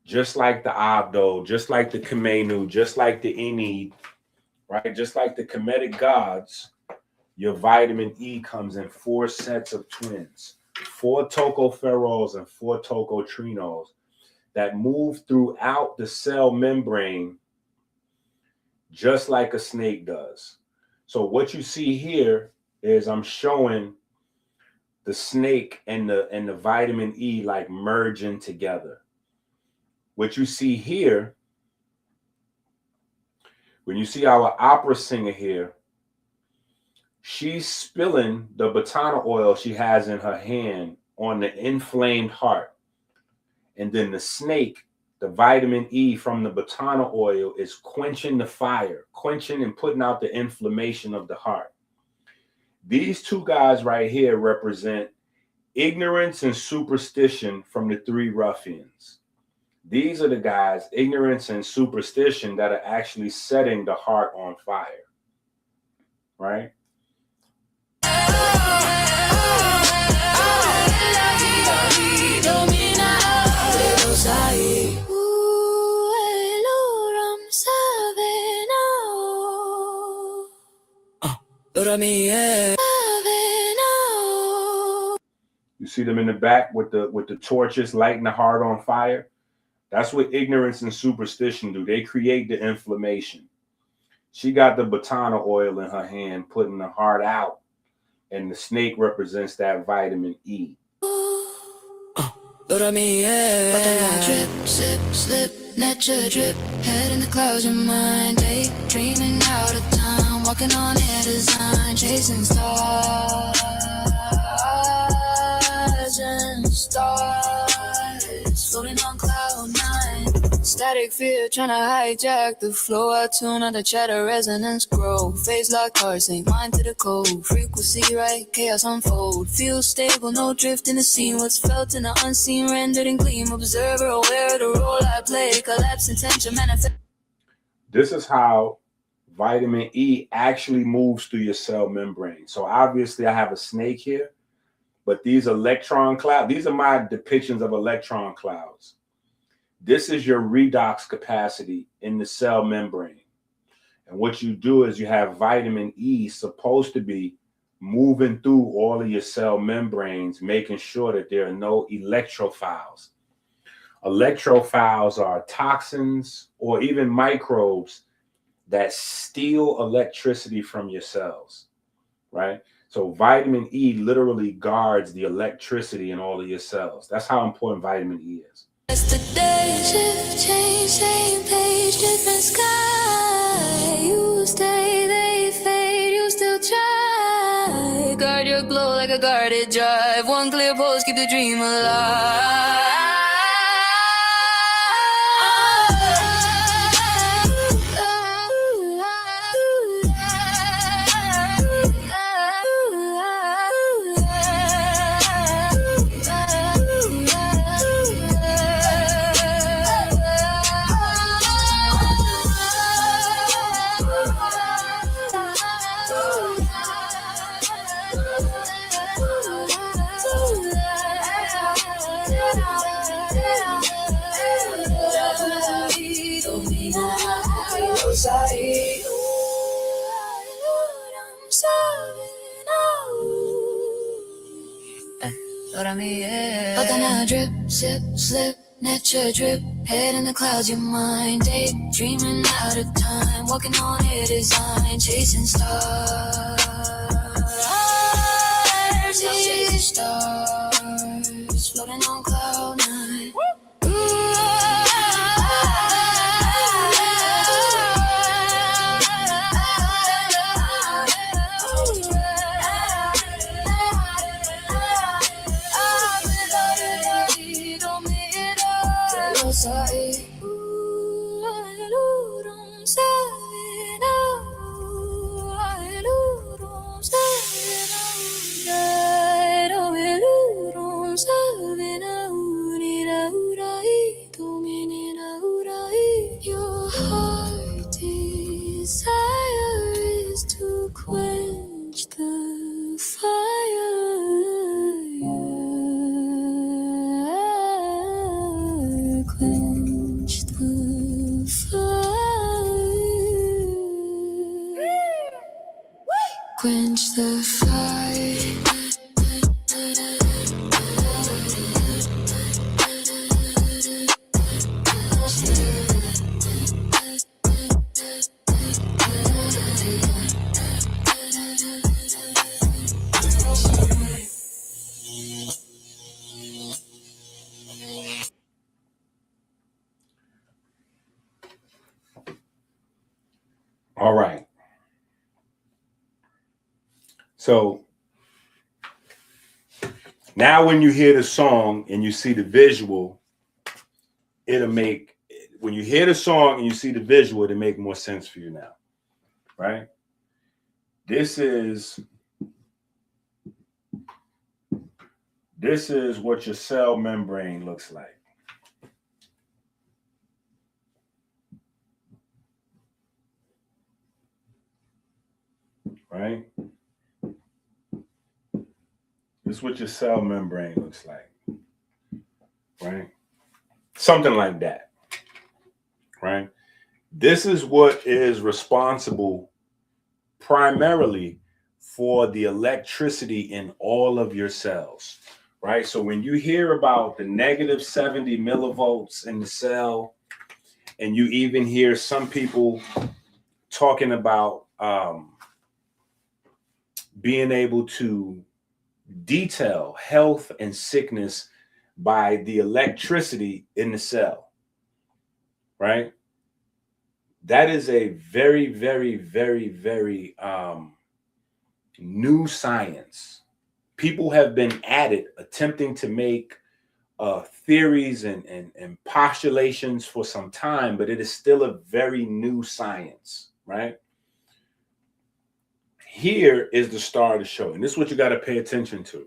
just like the Abdo, just like the Kamenu, just like the EnQi, right? Just like the Kemetic gods, your vitamin E comes in 4 sets of twins, 4 tocopherols and 4 tocotrienols that move throughout the cell membrane just like a snake does. So what you see here is I'm showing the snake and the vitamin E like merging together. What you see here, when you see our opera singer here, she's spilling the Batana oil she has in her hand on the inflamed heart. And then the snake The vitamin E from the botana oil is quenching the fire, quenching and putting out the inflammation of the heart. These two guys right here represent ignorance and superstition from the three ruffians. These are the guys, ignorance and superstition, that are actually setting the heart on fire, right? You see them in the back with the torches lighting the heart on fire. That's what ignorance and superstition do. They create the inflammation. She got the botana oil in her hand, putting the heart out, and the snake represents that vitamin E. But then I drip, sip, slip, nature drip, head in the clouds, your mind, daydreaming out of time, walking on air design, chasing stars and stars, floating on cloud nine, static fear trying to hijack the flow, I tune on the chatter, resonance grow, phase locked hearts, ain't mind to the code, frequency right, chaos unfold, feel stable, no drift in the scene, what's felt in the unseen, rendered in gleam, observer aware of the role I play, collapse intention, manifest. This is how vitamin E actually moves through your cell membrane. So obviously I have a snake here, but these electron clouds, these are my depictions of electron clouds. This is your redox capacity in the cell membrane. And what you do is you have vitamin E supposed to be moving through all of your cell membranes, making sure that there are no electrophiles. Electrophiles are toxins or even microbes that steal electricity from your cells, right? So vitamin E literally guards the electricity in all of your cells. That's how important vitamin E is. Yesterday, shift, change, same page, different sky. You stay, they fade, you still try. Guard your glow like a guarded drive. One clear pose, keep the dream alive. But then I drip, sip, slip, nature drip, head in the clouds, your mind, daydreaming out of time, walking on air design, chasing stars, chasing stars, floating on cloud nine. Your heart desire is to quench the fire, quench the fire, quench the fire. All right. So now when you hear the song and you see the visual, it'll make, when you hear the song and you see the visual, it'll make more sense for you now, right? This is what your cell membrane looks like. Right? This is what your cell membrane looks like. Right? Something like that. Right? This is what is responsible primarily for the electricity in all of your cells. Right? So when you hear about the negative 70 millivolts in the cell, and you even hear some people talking about being able to detail health and sickness by the electricity in the cell, right? That is a very, very, very, very new science. People have been at it attempting to make theories and postulations for some time, but it is still a very new science, right? Here is the star of the show, and this is what you got to pay attention to.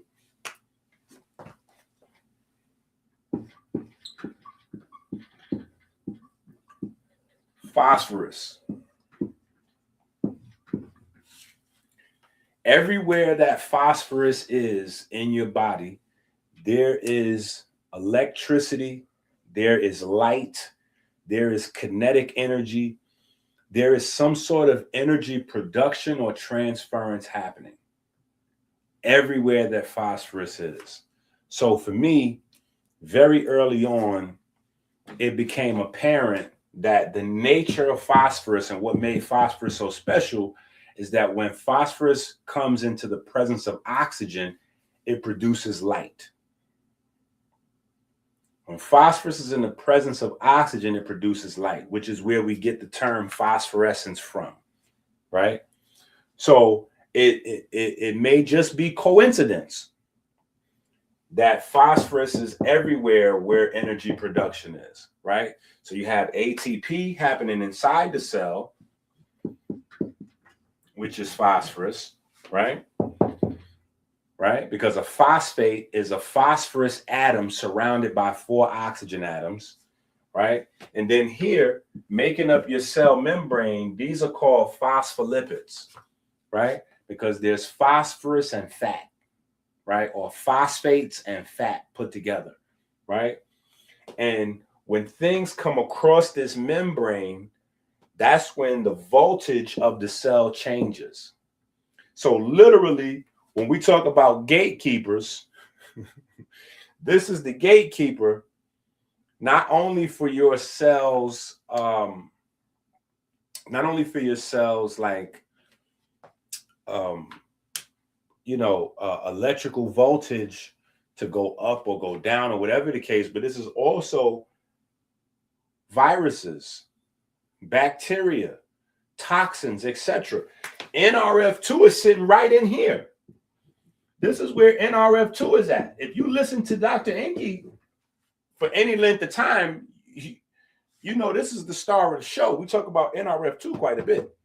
Phosphorus. Everywhere that phosphorus is in your body, there is electricity, there is light, there is kinetic energy, there is some sort of energy production or transference happening everywhere that phosphorus is. So for me, very early on, it became apparent that the nature of phosphorus and what made phosphorus so special is that when phosphorus comes into the presence of oxygen, it produces light. When phosphorus is in the presence of oxygen, it produces light, which is where we get the term phosphorescence from, right? So it may just be coincidence that phosphorus is everywhere where energy production is, right? So you have ATP happening inside the cell, which is phosphorus, right? Right? Because a phosphate is a phosphorus atom surrounded by 4 oxygen atoms, right? And then here, making up your cell membrane, these are called phospholipids, right? Because there's phosphorus and fat, right? Or phosphates and fat put together, right? And when things come across this membrane, that's when the voltage of the cell changes. So literally, when we talk about gatekeepers, this is the gatekeeper, not only for your cells, like, electrical voltage to go up or go down or whatever the case, but this is also viruses, bacteria, toxins, etc. NRF2 is sitting right in here. This is where NRF2 is at. If you listen to Dr. EnQi for any length of time, you know this is the star of the show. We talk about NRF2 quite a bit,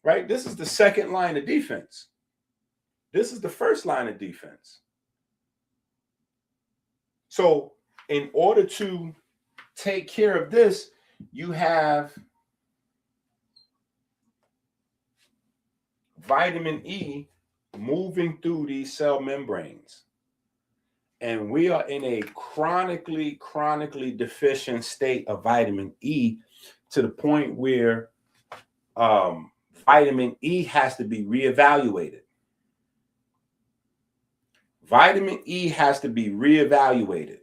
right? This is the second line of defense. This is the first line of defense. So in order to take care of this, you have vitamin E moving through these cell membranes. And we are in a chronically deficient state of vitamin E to the point where vitamin E has to be reevaluated. Vitamin E has to be reevaluated.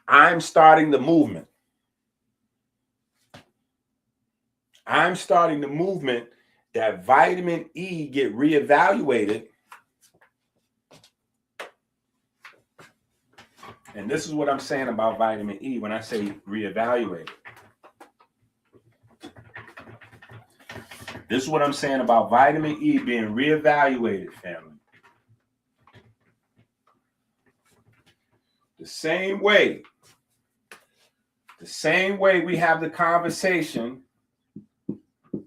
I'm starting the movement. I'm starting the movement that vitamin E get reevaluated. And this is what I'm saying about vitamin E when I say reevaluated. This is what I'm saying about vitamin E being reevaluated, family. The same way The same way we have the conversation,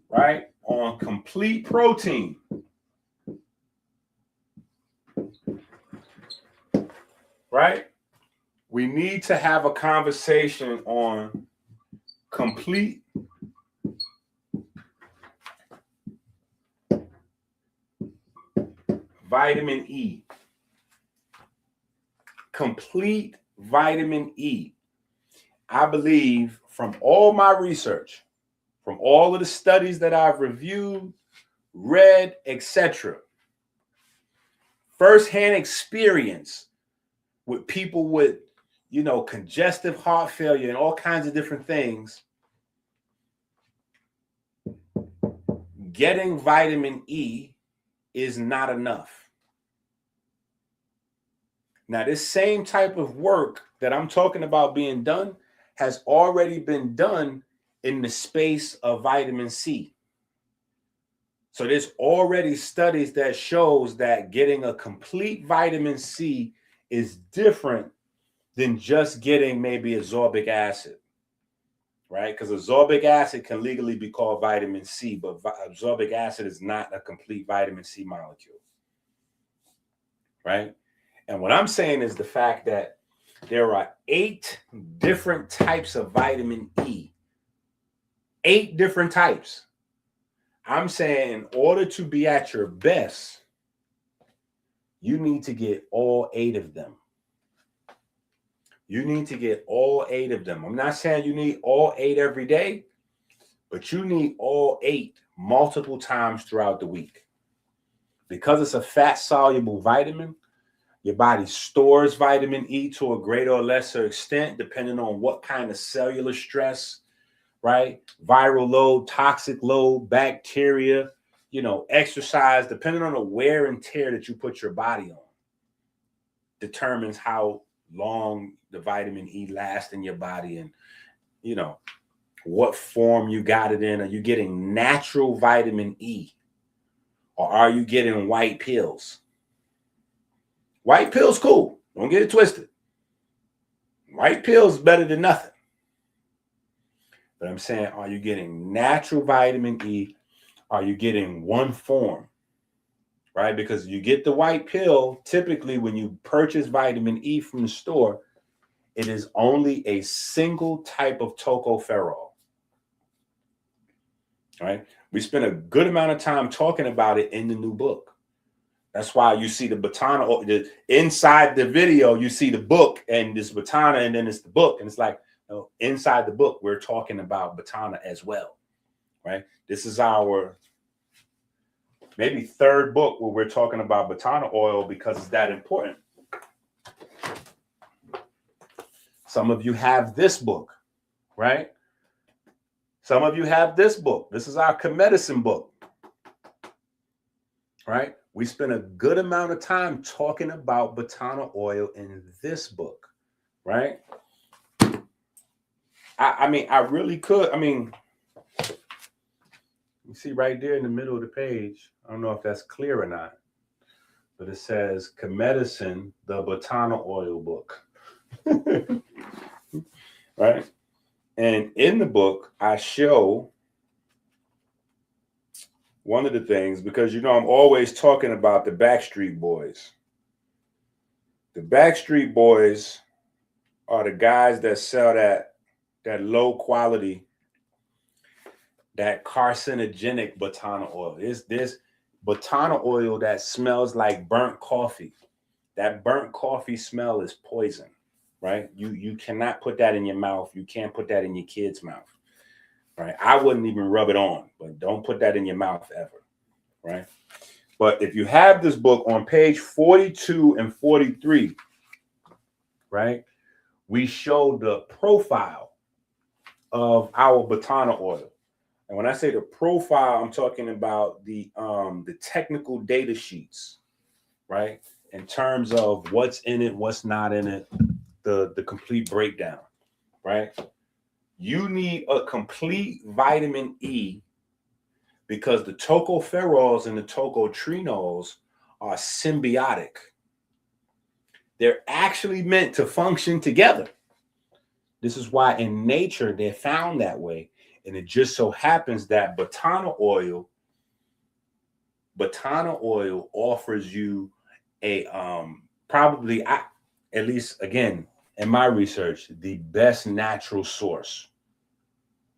right, on complete protein. Right? We need to have a conversation on complete vitamin E. Complete vitamin E. I believe from all my research, from all of the studies that I've reviewed, read, etc., firsthand experience with people with, congestive heart failure and all kinds of different things, getting vitamin E is not enough. Now, this same type of work that I'm talking about being done has already been done in the space of vitamin C. So there's already studies that shows that getting a complete vitamin C is different than just getting maybe ascorbic acid, right? Because ascorbic acid can legally be called vitamin C, but ascorbic acid is not a complete vitamin C molecule, right? And what I'm saying is the fact that there are 8 different types of vitamin E. 8 different types. I'm saying in order to be at your best, you need to get all 8 of them. You need to get all 8 of them. I'm not saying you need all 8 every day, but you need all 8 multiple times throughout the week. Because it's a fat-soluble vitamin, your body stores vitamin E to a greater or lesser extent, depending on what kind of cellular stress, right? Viral load, toxic load, bacteria, exercise, depending on the wear and tear that you put your body on, determines how long the vitamin E lasts in your body and, what form you got it in. Are you getting natural vitamin E or are you getting white pills? White pills, cool. Don't get it twisted. White pills better than nothing. But I'm saying, are you getting natural vitamin E? Are you getting one form? Right? Because you get the white pill, typically when you purchase vitamin E from the store, it is only a single type of tocopherol. Right? We spent a good amount of time talking about it in the new book. That's why you see the Botana inside the video. You see the book and this Botana, and then it's the book, and it's like inside the book we're talking about Botana as well, right? This is our maybe 3rd book where we're talking about Botana oil because it's that important. Some of you have this book, right? Some of you have this book. This is our medicine book, right? We spent a good amount of time talking about Botana oil in this book, right? I really could. You see right there in the middle of the page, I don't know if that's clear or not, but it says Medicine, the Botana oil book, right? And in the book, I show one of the things, because I'm always talking about the Backstreet Boys. The Backstreet Boys are the guys that sell that low quality, that carcinogenic Botana oil. This Botana oil that smells like burnt coffee. That burnt coffee smell is poison, right? You cannot put that in your mouth. You can't put that in your kid's mouth. Right? I wouldn't even rub it on, but don't put that in your mouth ever, right? But if you have this book on page 42 and 43, right, we show the profile of our Botana oil. And when I say the profile, I'm talking about the technical data sheets, right, in terms of what's in it, what's not in it, the complete breakdown, right? You need a complete vitamin E because the tocopherols and the tocotrienols are symbiotic. They're actually meant to function together. This is why in nature they're found that way. And it just so happens that batana oil offers you a probably, at least again in my research, the best natural source.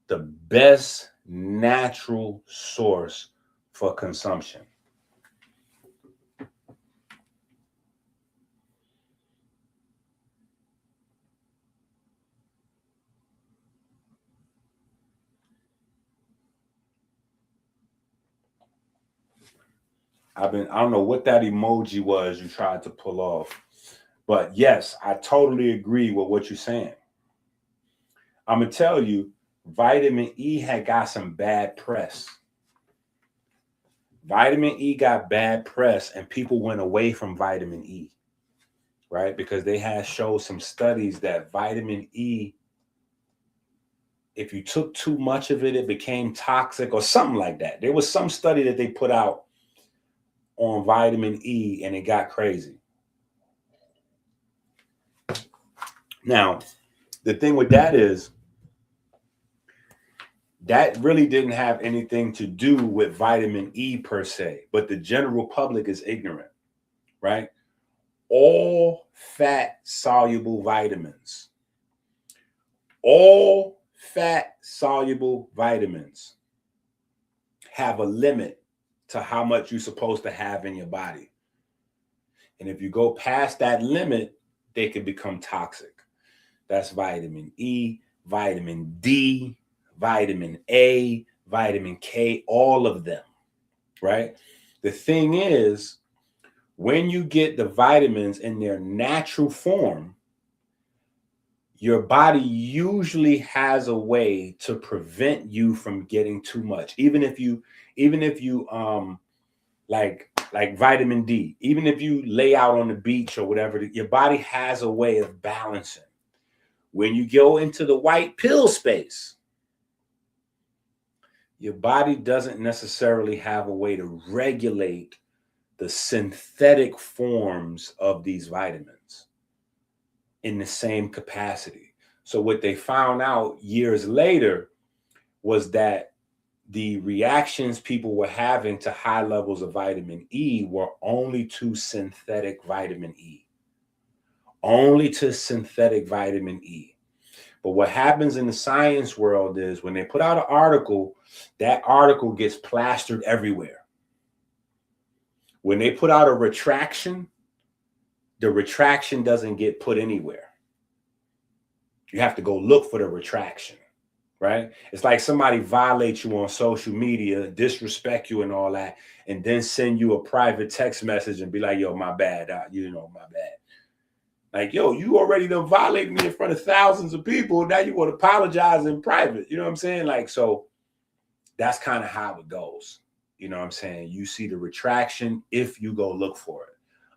The best natural source for consumption. I don't know what that emoji was you tried to pull off, but yes, I totally agree with what you're saying. I'm gonna tell you, vitamin E had got some bad press. Vitamin E got bad press, and people went away from vitamin E, right? Because they had showed some studies that vitamin E, if you took too much of it, it became toxic or something like that. There was some study that they put out on vitamin E, and it got crazy. Now, the thing with that is that really didn't have anything to do with vitamin E per se, but the general public is ignorant, right? All fat soluble vitamins, all fat soluble vitamins have a limit to how much you're supposed to have in your body. And if you go past that limit, they can become toxic. That's vitamin E, vitamin D, vitamin A, vitamin K, all of them, right? The thing is, when you get the vitamins in their natural form, your body usually has a way to prevent you from getting too much. Even if you like vitamin D, even if you lay out on the beach or whatever, your body has a way of balancing. When you go into the white pill space, your body doesn't necessarily have a way to regulate the synthetic forms of these vitamins in the same capacity. So what they found out years later was that the reactions people were having to high levels of vitamin E were only to synthetic vitamin E. Only to synthetic vitamin E. But what happens in the science world is when they put out an article, that article gets plastered everywhere. When they put out a retraction, the retraction doesn't get put anywhere. You have to go look for the retraction, right? It's like somebody violates you on social media, disrespect you and all that, and then send you a private text message and be like, yo, my bad, my bad. Like, yo, you already done violated me in front of thousands of people. Now you want to apologize in private. You know what I'm saying? Like, so that's kind of how it goes. You know what I'm saying? You see the retraction if you go look for it.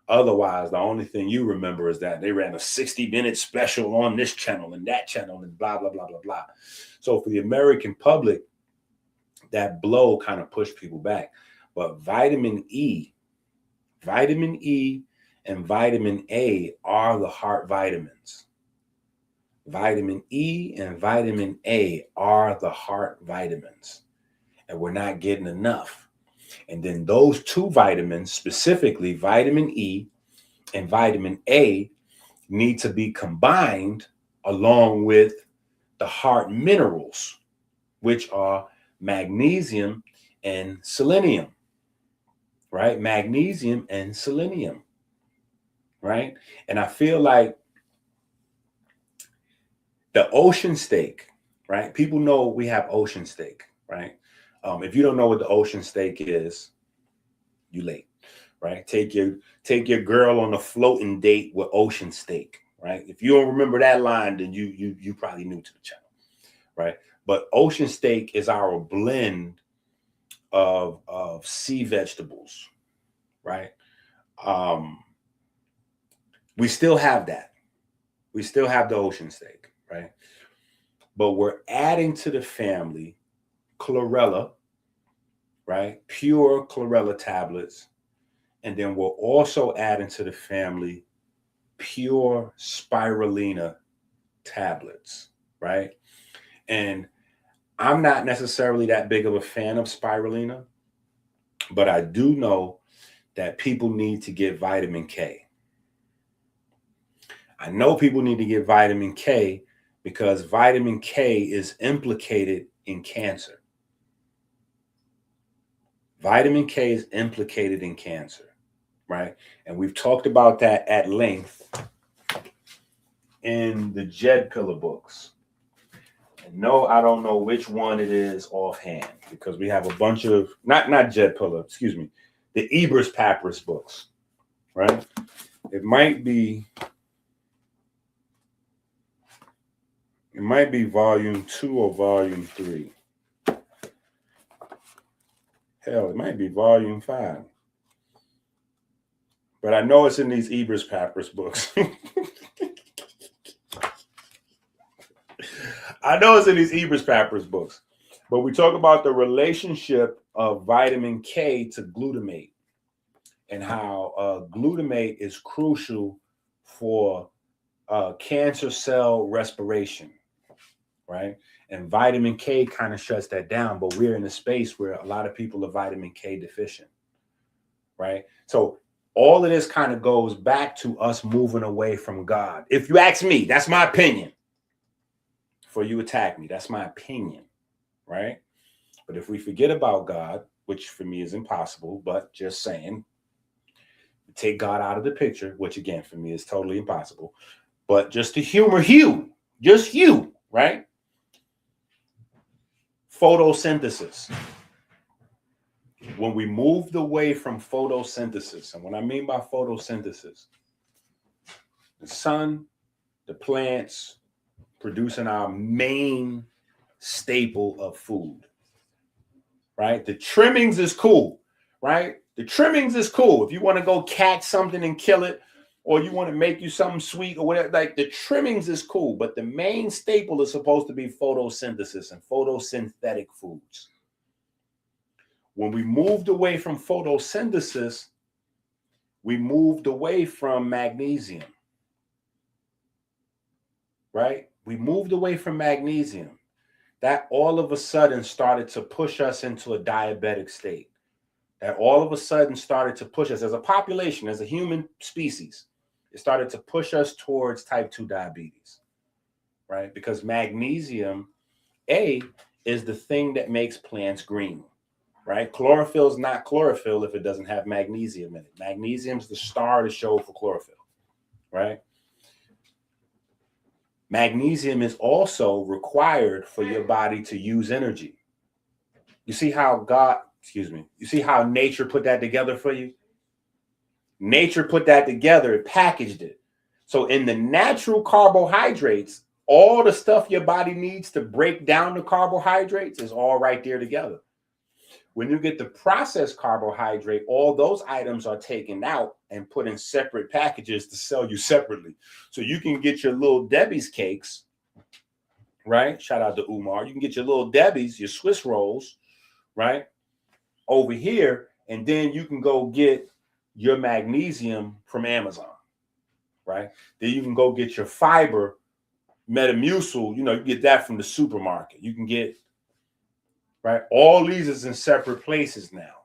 Otherwise, the only thing you remember is that they ran a 60-minute special on this channel and that channel and blah, blah, blah, blah, blah. So for the American public, that blow kind of pushed people back. But vitamin E and vitamin A are the heart vitamins. Vitamin E and vitamin A are the heart vitamins. And we're not getting enough. And then those two vitamins, specifically vitamin E and vitamin A, need to be combined along with the heart minerals, which are magnesium and selenium, right? Magnesium and selenium, right? And I feel like the ocean steak, right? People know we have ocean steak, right? If you don't know what the ocean steak is, you late, right? Take your girl on a floating date with ocean steak, right? If you don't remember that line, then you probably new to the channel, right? But ocean steak is our blend of sea vegetables, right? We still have that. We still have the ocean steak, right? But we're adding to the family chlorella, right? Pure chlorella tablets. And then we're also adding to the family pure spirulina tablets. right? And I'm not necessarily that big of a fan of spirulina, but I do know that people need to get vitamin K. I know people need to get vitamin K because vitamin K is implicated in cancer. Vitamin K is implicated in cancer, right? And we've talked about that at length in the Jed Pillar books. And no, I don't know which one it is offhand because we have a bunch of, not Jed Pillar, excuse me, the Ebers Papyrus books, right? It might be volume 2 or volume 3. Hell, it might be volume 5. But I know it's in these Ebers Papyrus books. I know it's in these Ebers Papyrus books. But we talk about the relationship of vitamin K to glutamate and how glutamate is crucial for cancer cell respiration, right? And vitamin K kind of shuts that down, but we're in a space where a lot of people are vitamin K deficient, right? So all of this kind of goes back to us moving away from God. If you ask me, that's my opinion. Before you attack me, that's my opinion, right? But if we forget about God, which for me is impossible, but just saying, take God out of the picture, which again, for me is totally impossible, but just to humor you, just you, right? Photosynthesis. When we moved away from photosynthesis, and what I mean by photosynthesis, the sun, the plants producing our main staple of food, right? The trimmings is cool, right? The trimmings is cool. If you want to go catch something and kill it, or you want to make you something sweet or whatever, like the trimmings is cool, but the main staple is supposed to be photosynthesis and photosynthetic foods. When we moved away from photosynthesis, we moved away from magnesium, right? We moved away from magnesium. That all of a sudden started to push us into a diabetic state. That all of a sudden started to push us as a population, as a human species. It started to push us towards type 2 diabetes, right? Because magnesium, A, is the thing that makes plants green, right? Chlorophyll is not chlorophyll if it doesn't have magnesium in it. Magnesium is the star of the show for chlorophyll, right? Magnesium is also required for your body to use energy. You see how you see how nature put that together for you? Nature put that together, it packaged it. So in the natural carbohydrates, all the stuff your body needs to break down the carbohydrates is all right there together. When you get the processed carbohydrate, all those items are taken out and put in separate packages to sell you separately. So you can get your little Debbie's cakes, right? Shout out to Umar. You can get your little Debbie's, your Swiss rolls, right? Over here, and then you can go get your magnesium from Amazon, right? Then you can go get your fiber, Metamucil, you get that from the supermarket. You can get, right? All these is in separate places now.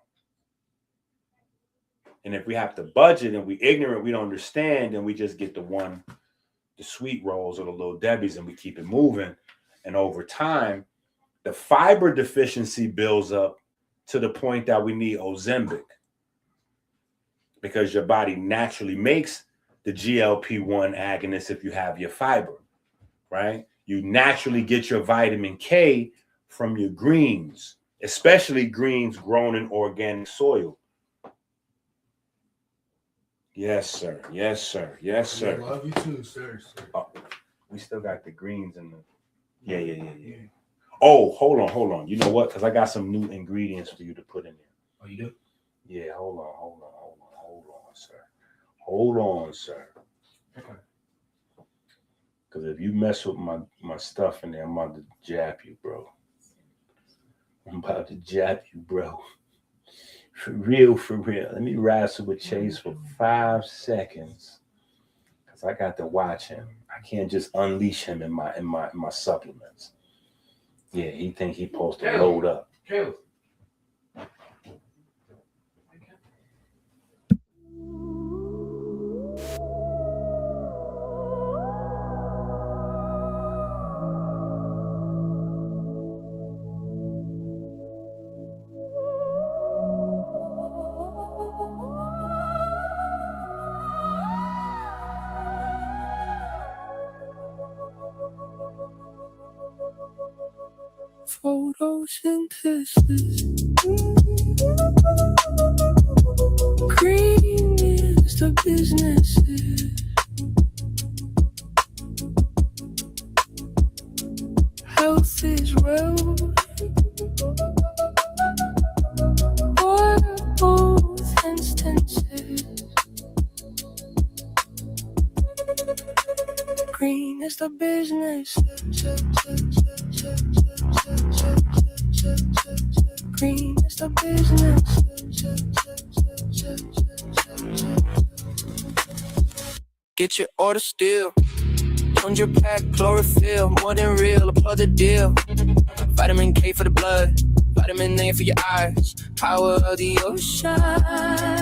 And if we have to budget and we ignorant, we don't understand, and we just get the sweet rolls or the little Debbie's and we keep it moving. And over time, the fiber deficiency builds up to the point that we need Ozempic because your body naturally makes the GLP-1 agonist if you have your fiber, right? You naturally get your vitamin K from your greens, especially greens grown in organic soil. Yes, sir. Yes, sir. Yes, sir. I love you too, sir. Oh, we still got the greens in the... Yeah. Oh, hold on. You know what? Because I got some new ingredients for you to put in there. Oh, you do? Yeah, hold on, sir. Hold on, sir. Okay. Because if you mess with my stuff in there, I'm about to jab you, bro. For real. Let me wrestle with Chase for 5 seconds. Because I got to watch him. I can't just unleash him in my supplements. Yeah, he think he supposed to load up. Photosynthesis. Green is the businesses. Health is wealth. Or both instances. Green is the business. Green is the business. Get your order still. 100-pack chlorophyll, more than real, applaud the deal. Vitamin K for the blood, vitamin A for your eyes. Power of the ocean.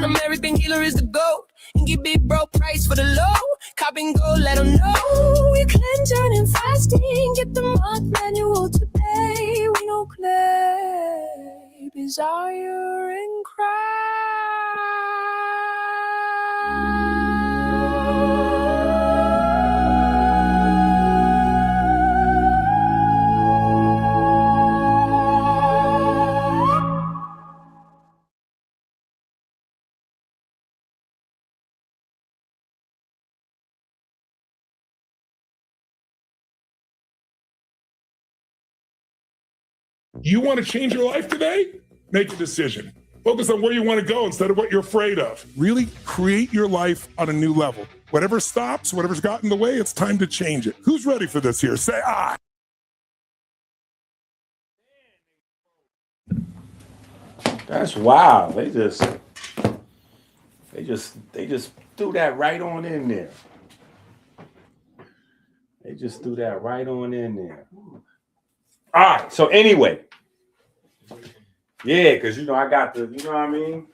American healer is the GOAT. EnQi big bro price for the low. Cop and go, let them know. We cleanse and fasting. Get the month manual to pay. We no clay. Desire and You want to change your life today? Make a decision. Focus on where you want to go instead of what you're afraid of. Really create your life on a new level. Whatever stops, whatever's got in the way, it's time to change it. Who's ready for this here? Say I. That's wild. They just threw that right on in there. They just threw that right on in there. All right. So anyway, yeah, because I got the, you know what I mean?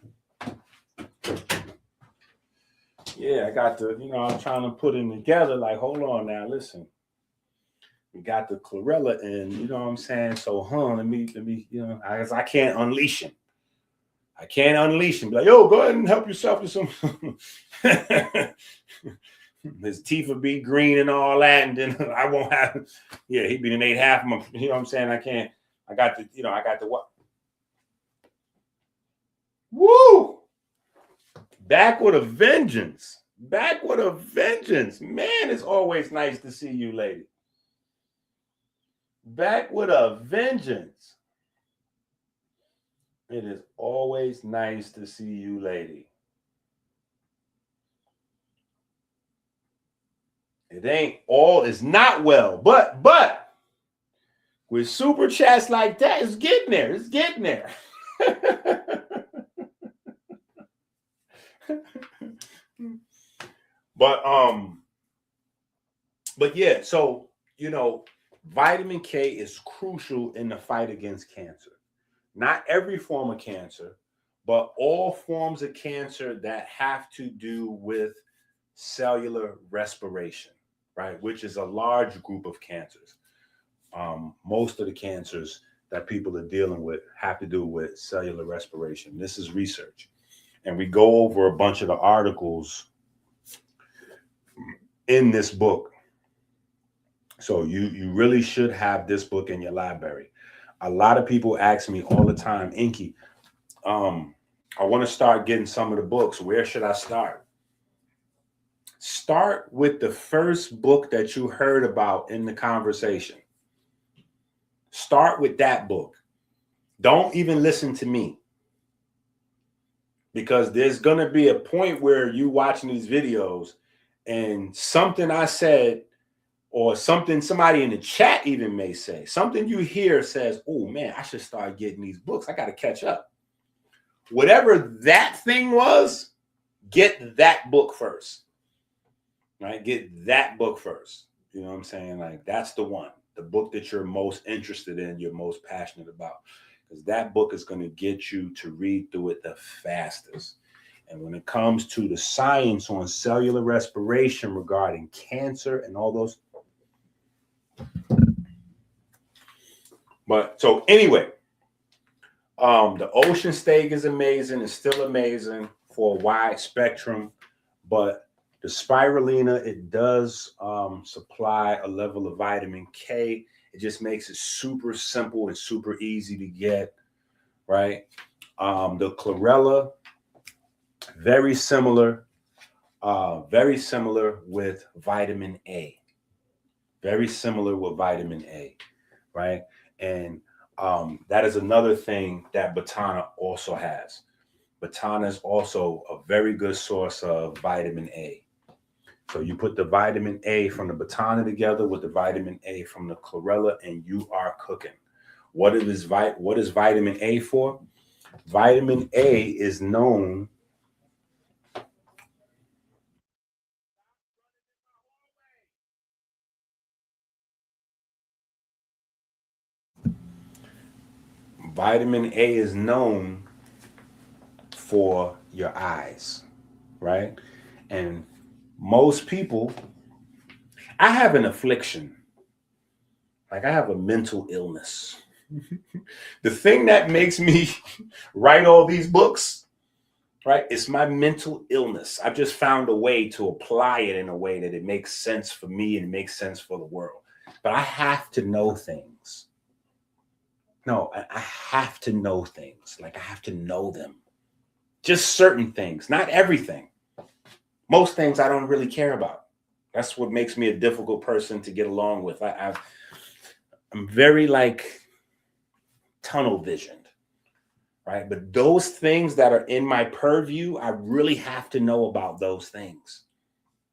Yeah, I got the, I'm trying to put them together. Like, hold on now, listen. We got the chlorella in, you know what I'm saying? So, let me, I can't unleash him. I can't unleash him. Like, yo, go ahead and help yourself to some. His teeth will be green and all that, and then I won't have. Yeah, he'd be an 8.5 month. You know what I'm saying? I can't. I got the. I got the what? Woo! Back with a vengeance. Back with a vengeance. Man, it's always nice to see you, lady. Back with a vengeance. It is always nice to see you, lady. It ain't all, it's not well, but with super chats like that, it's getting there. It's getting there. But yeah, so vitamin K is crucial in the fight against cancer. Not every form of cancer, but all forms of cancer that have to do with cellular respiration, right? Which is a large group of cancers. Most of the cancers that people are dealing with have to do with cellular respiration. This is research. And we go over a bunch of the articles in this book. So you really should have this book in your library. A lot of people ask me all the time, EnQi, I want to start getting some of the books. Where should I start? Start with the first book that you heard about in the conversation. Start with that book. Don't even listen to me. Because there's going to be a point where you watching these videos and something I said or something somebody in the chat even may say, something you hear says, oh man, I should start getting these books. I got to catch up. Whatever that thing was, get that book first. Right? Get that book first. You know what I'm saying? Like, that's the one, the book that you're most interested in, you're most passionate about, because that book is going to get you to read through it the fastest. And when it comes to the science on cellular respiration regarding cancer and all those. But so anyway, the ocean steak is amazing. It's still amazing for a wide spectrum, but the spirulina, it does supply a level of vitamin K. It just makes it super simple and super easy to get, right? The chlorella, very similar with vitamin A. Very similar with vitamin A, right? And that is another thing that Botana also has. Botana is also a very good source of vitamin A. So you put the vitamin A from the Botana together with the vitamin A from the chlorella, and you are cooking. What is vitamin A for? Vitamin A is known vitamin A is known for your eyes, right? And most people, I have an affliction. Like, I have a mental illness. The thing that makes me write all these books, right, it's my mental illness. I've just found a way to apply it in a way that it makes sense for me and makes sense for the world. But I have to know things. No, I have to know things. Like, I have to know them. Just certain things, not everything. Most things I don't really care about. That's what makes me a difficult person to get along with. I'm very like tunnel visioned, right? But those things that are in my purview, I really have to know about those things,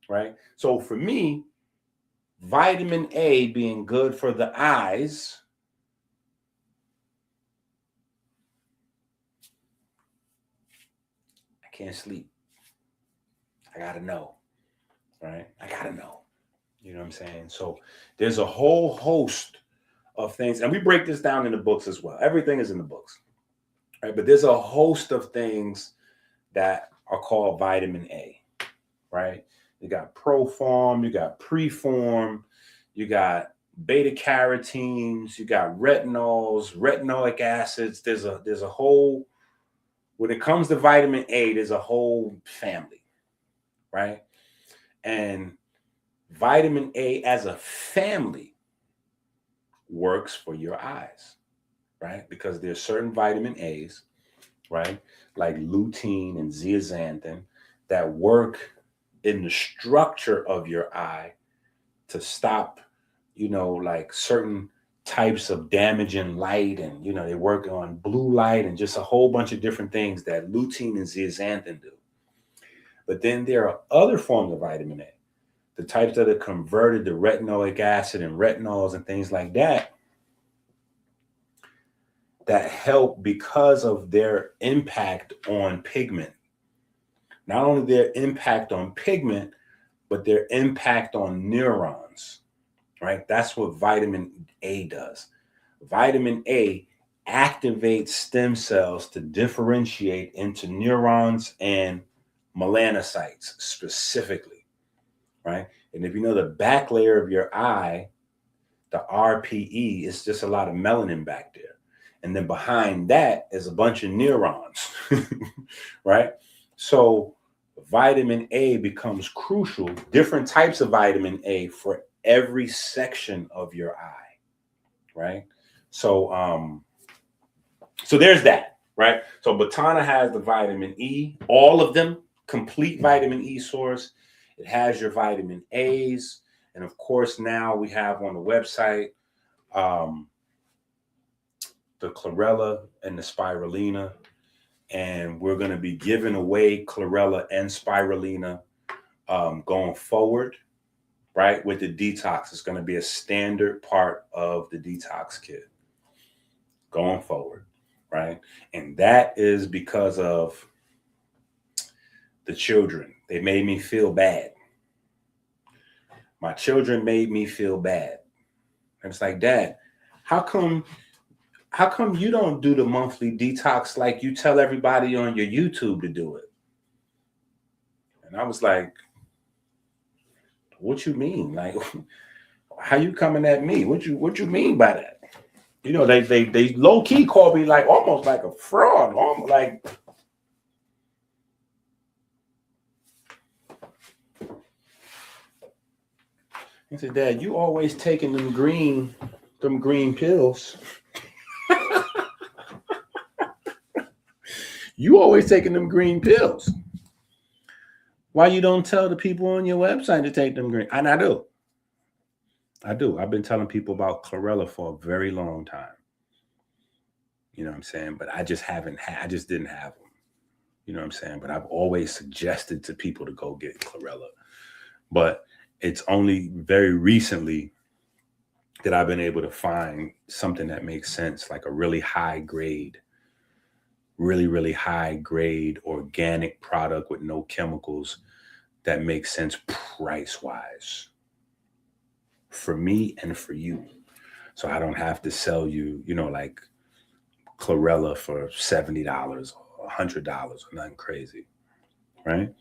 right? So for me, vitamin A being good for the eyes, I can't sleep. I gotta know, right? I gotta know. You know what I'm saying? So there's a whole host of things, and we break this down in the books as well. Everything is in the books, right? But there's a host of things that are called vitamin A, right? You got proform, you got preform, you got beta carotenes, you got retinols, retinoic acids. There's a whole, when it comes to vitamin A, there's a whole family, right? And vitamin A as a family works for your eyes, right? Because there's certain vitamin A's, right? Like lutein and zeaxanthin that work in the structure of your eye to stop, like certain types of damaging light. And, they work on blue light and just a whole bunch of different things that lutein and zeaxanthin do. But then there are other forms of vitamin A, the types that are converted to retinoic acid and retinols and things like that, that help because of their impact on pigment. Not only their impact on pigment, but their impact on neurons, right? That's what vitamin A does. Vitamin A activates stem cells to differentiate into neurons and melanocytes specifically, right? And if you know the back layer of your eye, the RPE, is just a lot of melanin back there. And then behind that is a bunch of neurons, right? So vitamin A becomes crucial, different types of vitamin A for every section of your eye, right? So, so there's that, right? So Botana has the vitamin E, all of them, complete vitamin E source. It has your vitamin A's. And of course, now we have on the website, the chlorella and the spirulina. And we're going to be giving away chlorella and spirulina going forward, right? With the detox. It's going to be a standard part of the detox kit going forward, right? And that is because of the children. They made me feel bad. My children made me feel bad. And it's like, Dad, how come you don't do the monthly detox like you tell everybody on your YouTube to do it? And I was like, what you mean? Like, how you coming at me? What you mean by that? You know, they low key called me like almost like a fraud, almost like. He said, Dad, you always taking them green pills. You always taking them green pills. Why you don't tell the people on your website to take them green? And I do. I've been telling people about chlorella for a very long time. You know what I'm saying? But I just didn't have them. You know what I'm saying? But I've always suggested to people to go get chlorella. But it's only very recently that I've been able to find something that makes sense, like a really high grade, really high grade organic product with no chemicals that makes sense price wise for me and for you. So I don't have to sell you, you know, like chlorella for $70 or $100 or nothing crazy, right?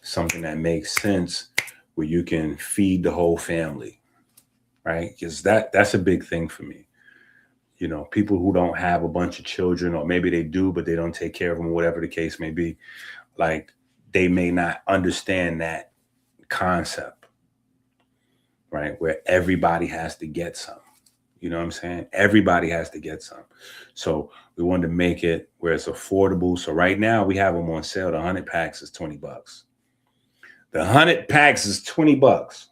Something that makes sense where you can feed the whole family, right? Because that's a big thing for me. You know, people who don't have a bunch of children, or maybe they do, but they don't take care of them, whatever the case may be, like they may not understand that concept, right? Where everybody has to get some. You know what I'm saying? Everybody has to get some. So we wanted to make it where it's affordable. So right now we have them on sale. The 100 packs is $20. The 100 packs is $20.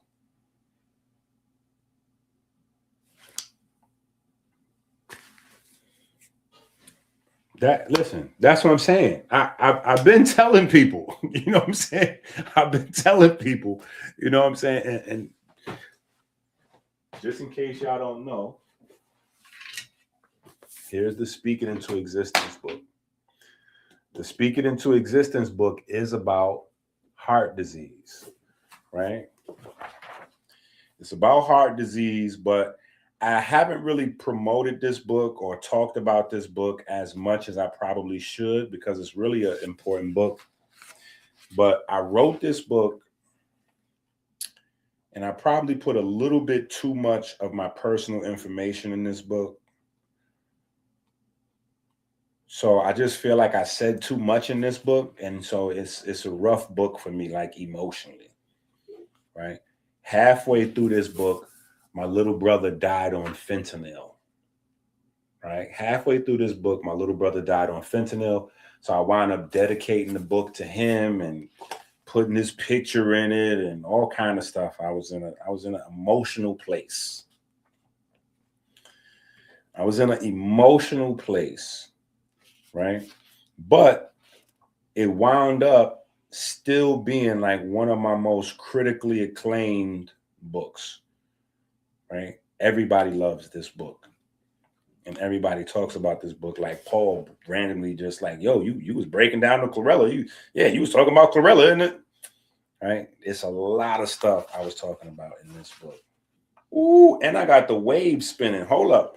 Listen, that's what I'm saying. I've been telling people, you know what I'm saying? I've been telling people, you know what I'm saying? And just in case y'all don't know, here's the Speak It Into Existence book. The Speak It Into Existence book is about heart disease, right? It's about heart disease, but I haven't really promoted this book or talked about this book as much as I probably should, because it's really an important book. But I wrote this book and I probably put a little bit too much of my personal information in this book. So I just feel like I said too much in this book. And so it's a rough book for me, like emotionally, right? Halfway through this book, my little brother died on fentanyl, right? Halfway through this book, my little brother died on fentanyl. So I wound up dedicating the book to him and putting his picture in it and all kind of stuff. I was in an emotional place. Right? But it wound up still being like one of my most critically acclaimed books, right? Everybody loves this book. And everybody talks about this book. Like Paul randomly just like, yo, you was breaking down the chlorella. You was talking about chlorella, isn't it? Right? It's a lot of stuff I was talking about in this book. Ooh, and I got the wave spinning. Hold up.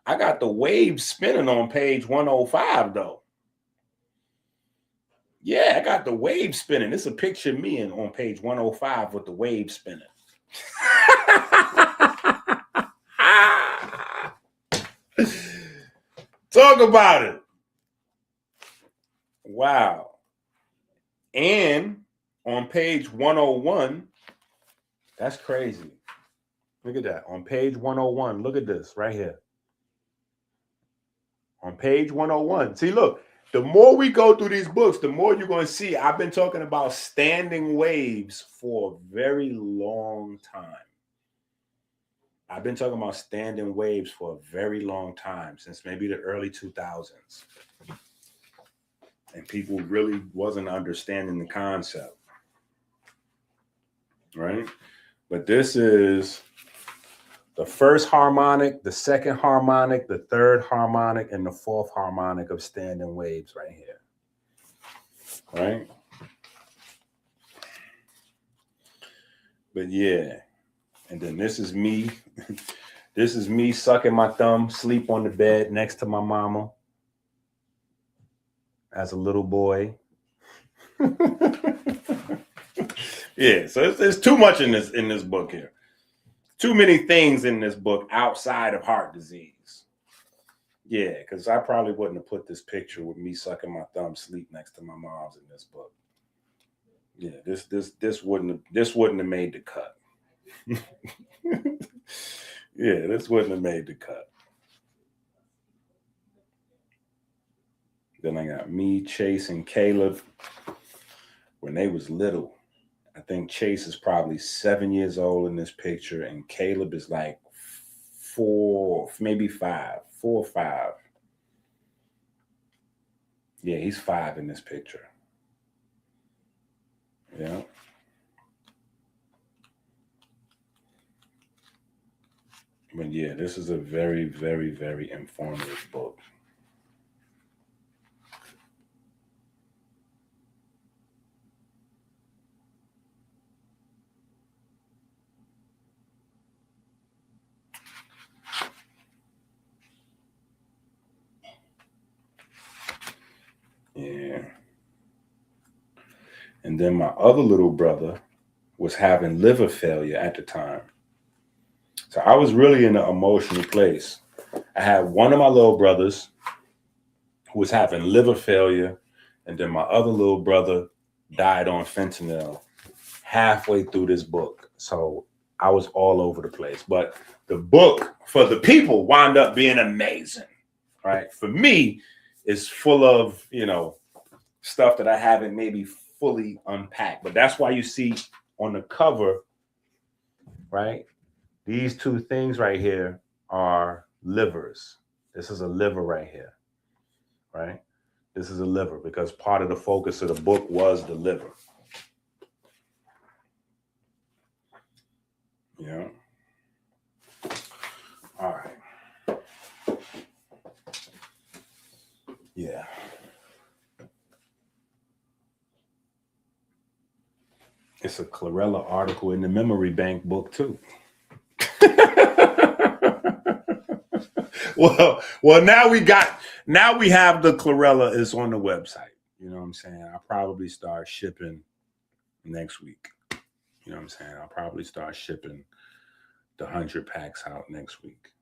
I got the wave spinning on page 105, though. Yeah, I got the wave spinning. It's a picture of me on page 105 with the wave spinning. Talk about it. Wow. And on page 101, that's crazy. Look at that. On page 101, look at this right here. On page 101. See, look, the more we go through these books, the more you're going to see I've been talking about standing waves for a very long time. I've been talking about standing waves for a very long time, since maybe the early 2000s. And people really wasn't understanding the concept. Right? But this is the first harmonic, the second harmonic, the third harmonic, and the fourth harmonic of standing waves right here. Right? But yeah, And then this is me. This is me sucking my thumb, sleep on the bed next to my mama as a little boy. Yeah, so there's too much in this book here. Too many things in this book outside of heart disease. Yeah, because I probably wouldn't have put this picture with me sucking my thumb, sleep next to my mom's in this book. Yeah, this wouldn't have made the cut. Yeah, this wouldn't have made the cut. Then I got me, Chase, and Caleb when they was little. I think Chase is probably 7 years old in this picture, and Caleb is like 4, maybe 5, 4 or 5. Yeah, he's 5 in this picture. Yeah. But yeah, this is a very, very, very informative book. Yeah. And then my other little brother was having liver failure at the time. So I was really in an emotional place. I had one of my little brothers who was having liver failure, and then my other little brother died on fentanyl halfway through this book. So I was all over the place. But the book for the people wound up being amazing, right? For me, it's full of, stuff that I haven't maybe fully unpacked. But that's why you see on the cover, right? These two things right here are livers. This is a liver right here, right? This is a liver because part of the focus of the book was the liver. Yeah. All right. Yeah. It's a Chlorella article in the memory bank book too. Well, now we have the Chlorella is on the website. You know what I'm saying? I'll probably start shipping next week. You know what I'm saying? I'll probably start shipping the 100 packs out next week.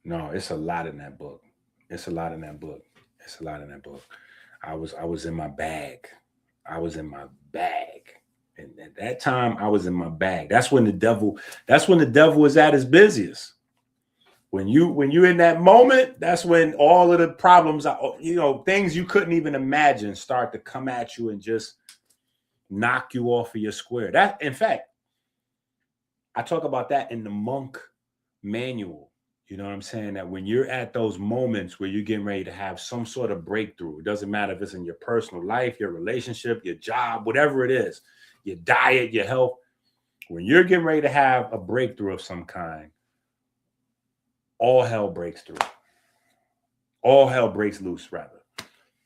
No, it's a lot in that book. It's a lot in that book. It's a lot in that book. I was in my bag. I was in my bag. And at that time, I was in my bag. That's when the devil is at his busiest. When you're in that moment, that's when all of the problems, things you couldn't even imagine start to come at you and just knock you off of your square. That, in fact, I talk about that in the Monk manual. You know what I'm saying? That when you're at those moments where you're getting ready to have some sort of breakthrough, it doesn't matter if it's in your personal life, your relationship, your job, whatever it is, your diet, your health, when you're getting ready to have a breakthrough of some kind, all hell breaks through. All hell breaks loose, rather.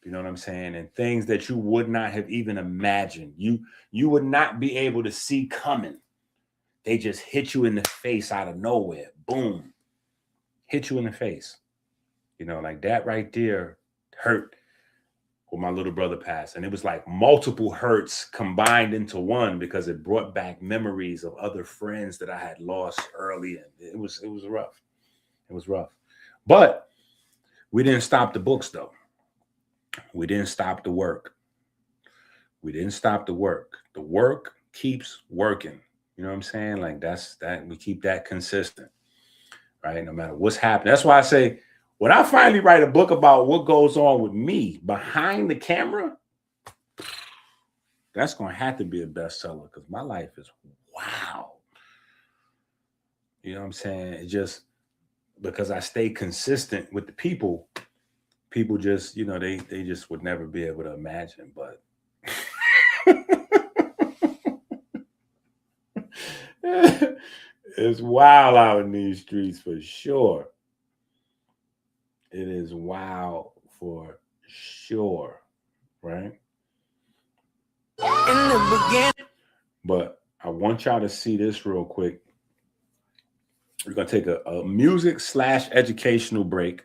You know what I'm saying? And things that you would not have even imagined, you would not be able to see coming. They just hit you in the face out of nowhere. Boom. Hit you in the face. Like that right there hurt when my little brother passed. And it was like multiple hurts combined into one because it brought back memories of other friends that I had lost early. And it was rough. It was rough. But we didn't stop the books, though. We didn't stop the work. We didn't stop the work. The work keeps working. You know what I'm saying? Like that we keep that consistent. Right? No matter what's happening. That's why I say, when I finally write a book about what goes on with me behind the camera, that's going to have to be a bestseller because my life is wow. You know what I'm saying? It just, because I stay consistent with the people just, they just would never be able to imagine. But it's wild out in these streets for sure. It is wild for sure, right? In the beginning. But I want y'all to see this real quick. We're going to take a music / educational break,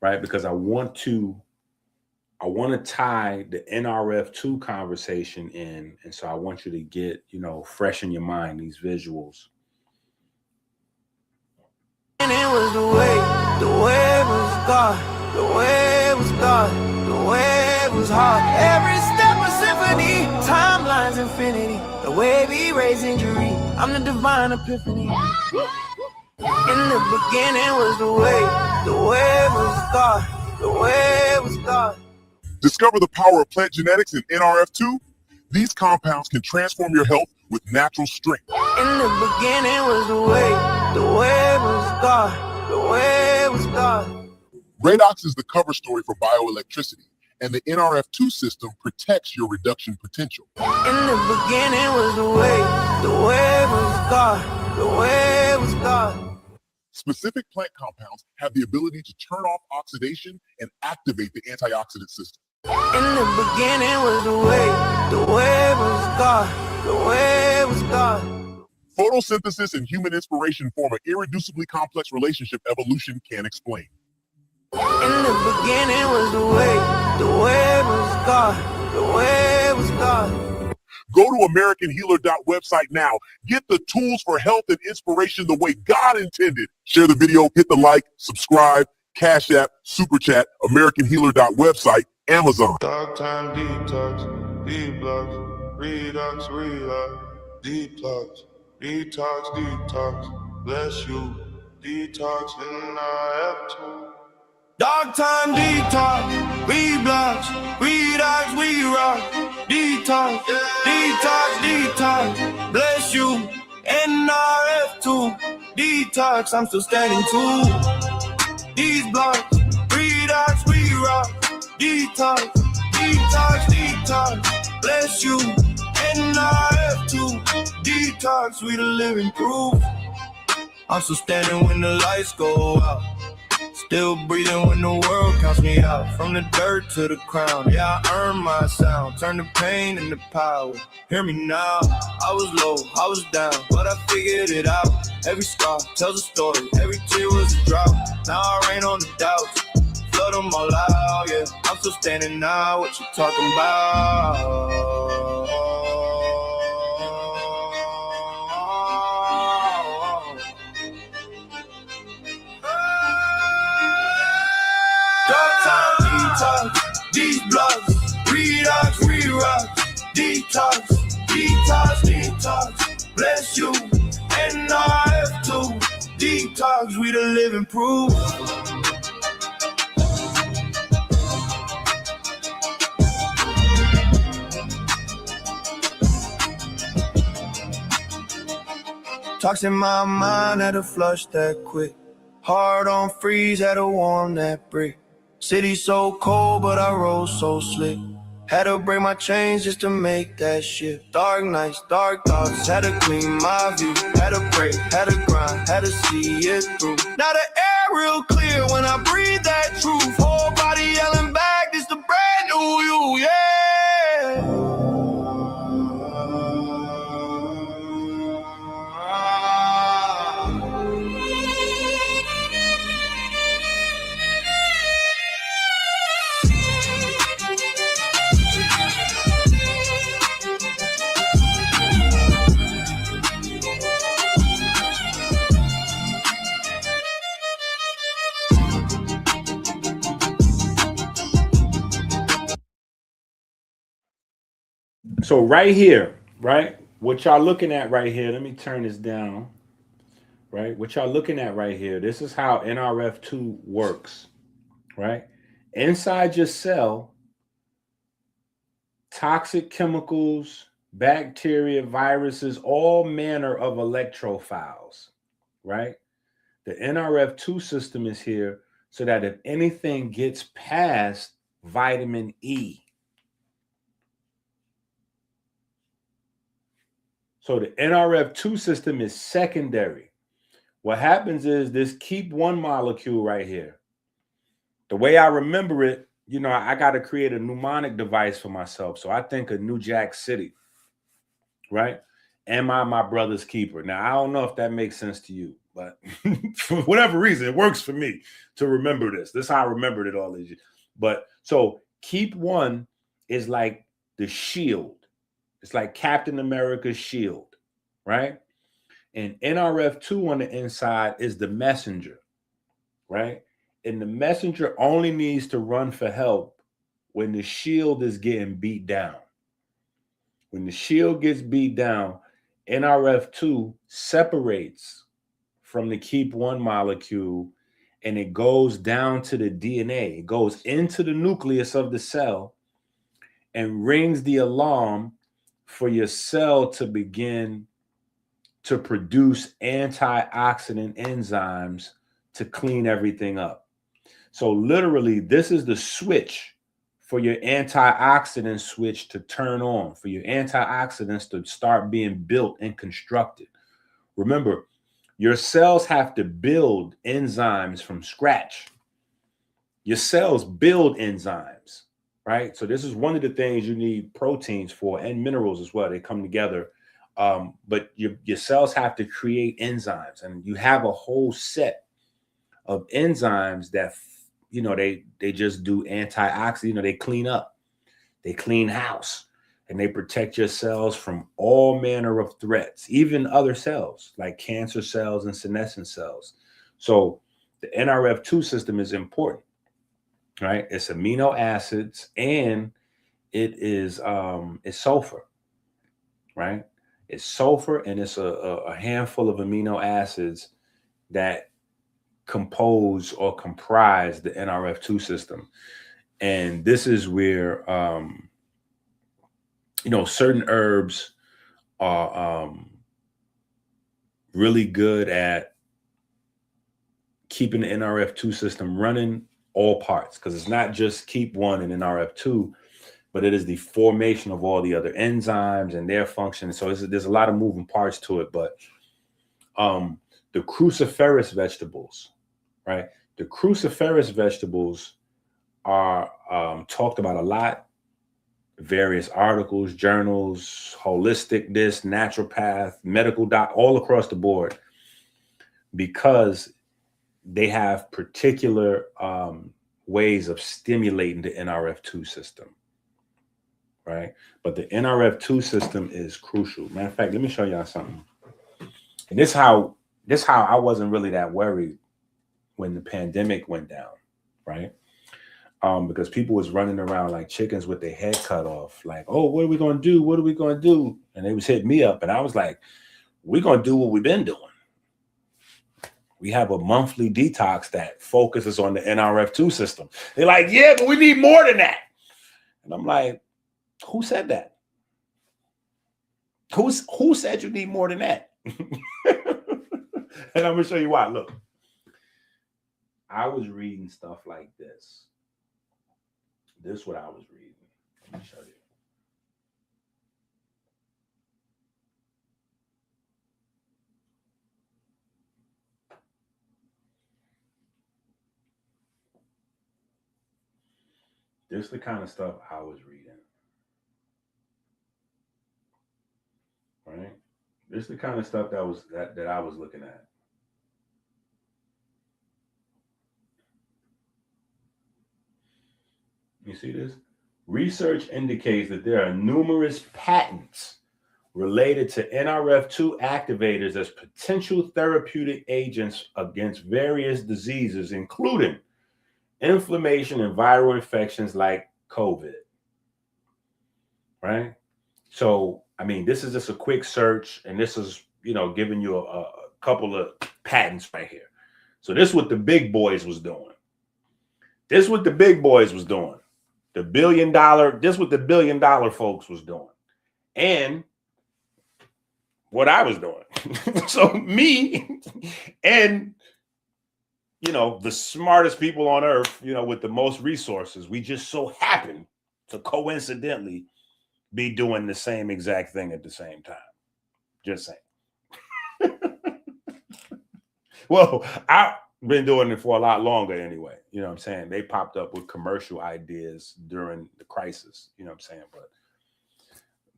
right? Because I want to tie the NRF2 conversation in. And so I want you to get, fresh in your mind, these visuals. And it was the way it was God, the way it was God, the way it was hard. Every step a symphony, timelines infinity, the way we raise injury, I'm the divine epiphany. In the beginning was the way it was God, the way it was God. Discover the power of plant genetics and NRF2. These compounds can transform your health with natural strength. In the beginning was the way it was God, the way it was God. Redox is the cover story for bioelectricity, and the NRF2 system protects your reduction potential. In the beginning was the way it was God, the way it was God. Specific plant compounds have the ability to turn off oxidation and activate the antioxidant system. In the beginning was the way it was God, the way it was God. Photosynthesis and human inspiration form an irreducibly complex relationship evolution can't explain. In the beginning was the way it was God, the way it was God. Go to AmericanHealer.website now. Get the tools for health and inspiration the way God intended. Share the video, hit the like, subscribe, Cash App, Super Chat, AmericanHealer.website, Amazon. Dark time detox, detox, redox, relax, detox, detox, detox, bless you, detox, and I have to. Dark time detox, reblocks, redox, we rock, detox, detox, detox, bless you, NRF2, detox, I'm still standing too. These blocks, redox, we rock, detox, detox, detox, bless you, NRF2, detox, we the living proof. I'm still standing when the lights go out. Still breathing when the world counts me out. From the dirt to the crown, yeah, I earned my sound. Turn the pain into power, hear me now. I was low, I was down, but I figured it out. Every scar tells a story, every tear was a drought. Now I rain on the doubts, flood them all out, yeah. I'm still standing now, what you talking about? Dark time detox, these blocks, redox, re-rock, detox, detox, detox, bless you, NRF2, detox, we the living proof. Talks in my mind, had to flush that quick. Hard on freeze, had to warm that brick. City so cold, but I rose so slick. Had to break my chains just to make that shit. Dark nights, dark thoughts, had to clean my view. Had to pray, had to grind, had to see it through. Now the air real clear when I breathe that truth. Whole body yelling back, this the brand new you, yeah. So right here, right? What y'all looking at right here, let me turn this down, right? What y'all looking at right here, this is how NRF2 works, right? Inside your cell, toxic chemicals, bacteria, viruses, all manner of electrophiles, right? The NRF2 system is here so that if anything gets past vitamin E, so the NRF2 system is secondary. What happens is this keep one molecule right here. The way I remember it, you know, I got to create a mnemonic device for myself. So I think of New Jack City, right? Am I my brother's keeper? Now, I don't know if that makes sense to you, but for whatever reason, it works for me to remember this. This is how I remembered it all these years. But so keep one is like the shield. It's like Captain America's shield, right? And NRF2 on the inside is the messenger, right? And the messenger only needs to run for help when the shield is getting beat down. When the shield gets beat down, NRF2 separates from the keep one molecule and it goes down to the DNA. It goes into the nucleus of the cell and rings the alarm for your cell to begin to produce antioxidant enzymes to clean everything up. So literally, this is the switch for your antioxidant switch to turn on, for your antioxidants to start being built and constructed. Remember, your cells have to build enzymes from scratch. Your cells build enzymes, right? So this is one of the things you need proteins for, and minerals as well. They come together. But your cells have to create enzymes, and you have a whole set of enzymes that, you know, they just do antioxidant, you know, they clean up, they clean house, and they protect your cells from all manner of threats, even other cells like cancer cells and senescent cells. So the NRF2 system is important, right? It's amino acids and it is it's sulfur, right? It's sulfur and it's a handful of amino acids that compose or comprise the NRF2 system. And this is where, you know, certain herbs are really good at keeping the NRF2 system running all parts, because it's not just keep one and NRF2, but it is the formation of all the other enzymes and their function. So there's a lot of moving parts to it. But the cruciferous vegetables, right? The cruciferous vegetables are talked about a lot. Various articles, journals, holistic this, naturopath, medical doc, all across the board, because they have particular ways of stimulating the NRF2 system, right? But the NRF2 system is crucial. Matter of fact, let me show y'all something. And this how I wasn't really that worried when the pandemic went down, right? Because people was running around like chickens with their head cut off, like, oh, what are we going to do? What are we going to do? And they was hitting me up. And I was like, we're going to do what we've been doing. We have a monthly detox that focuses on the NRF2 system. They're like, yeah, but we need more than that. And I'm like, who said that? Who said you need more than that? And I'm going to show you why. Look, I was reading stuff like this. This is what I was reading. Let me show you. This is the kind of stuff I was reading. Right? This is the kind of stuff that I was looking at. You see this? Research indicates that there are numerous patents related to NRF2 activators as potential therapeutic agents against various diseases, including inflammation and viral infections like COVID. Right? So, I mean, this is just a quick search, and this is, you know, giving you a couple of patents right here. So this is what the big boys was doing. This is what the big boys was doing. This is what the $1 billion folks was doing. And what I was doing. So me and, you know, the smartest people on earth, you know, with the most resources, we just so happen to coincidentally be doing the same exact thing at the same time. Just saying. Well, been doing it for a lot longer anyway. You know what I'm saying? They popped up with commercial ideas during the crisis. You know what I'm saying? But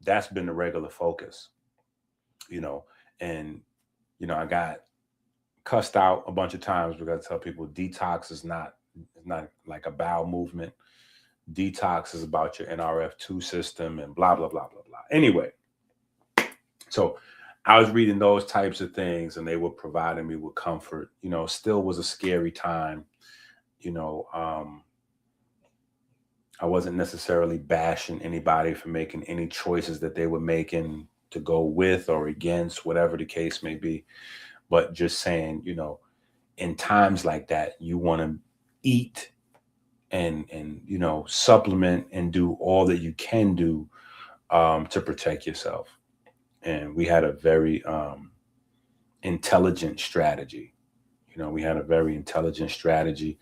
that's been the regular focus, you know. And, you know, I got cussed out a bunch of times because I tell people detox is not like a bowel movement. Detox is about your NRF2 system and blah, blah, blah, blah, blah. Anyway, so I was reading those types of things and they were providing me with comfort. You know, still was a scary time. You know, I wasn't necessarily bashing anybody for making any choices that they were making to go with or against, whatever the case may be. But just saying, you know, in times like that, you want to eat and, you know, supplement and do all that you can do to protect yourself. And we had a very intelligent strategy. You know, we had a very intelligent strategy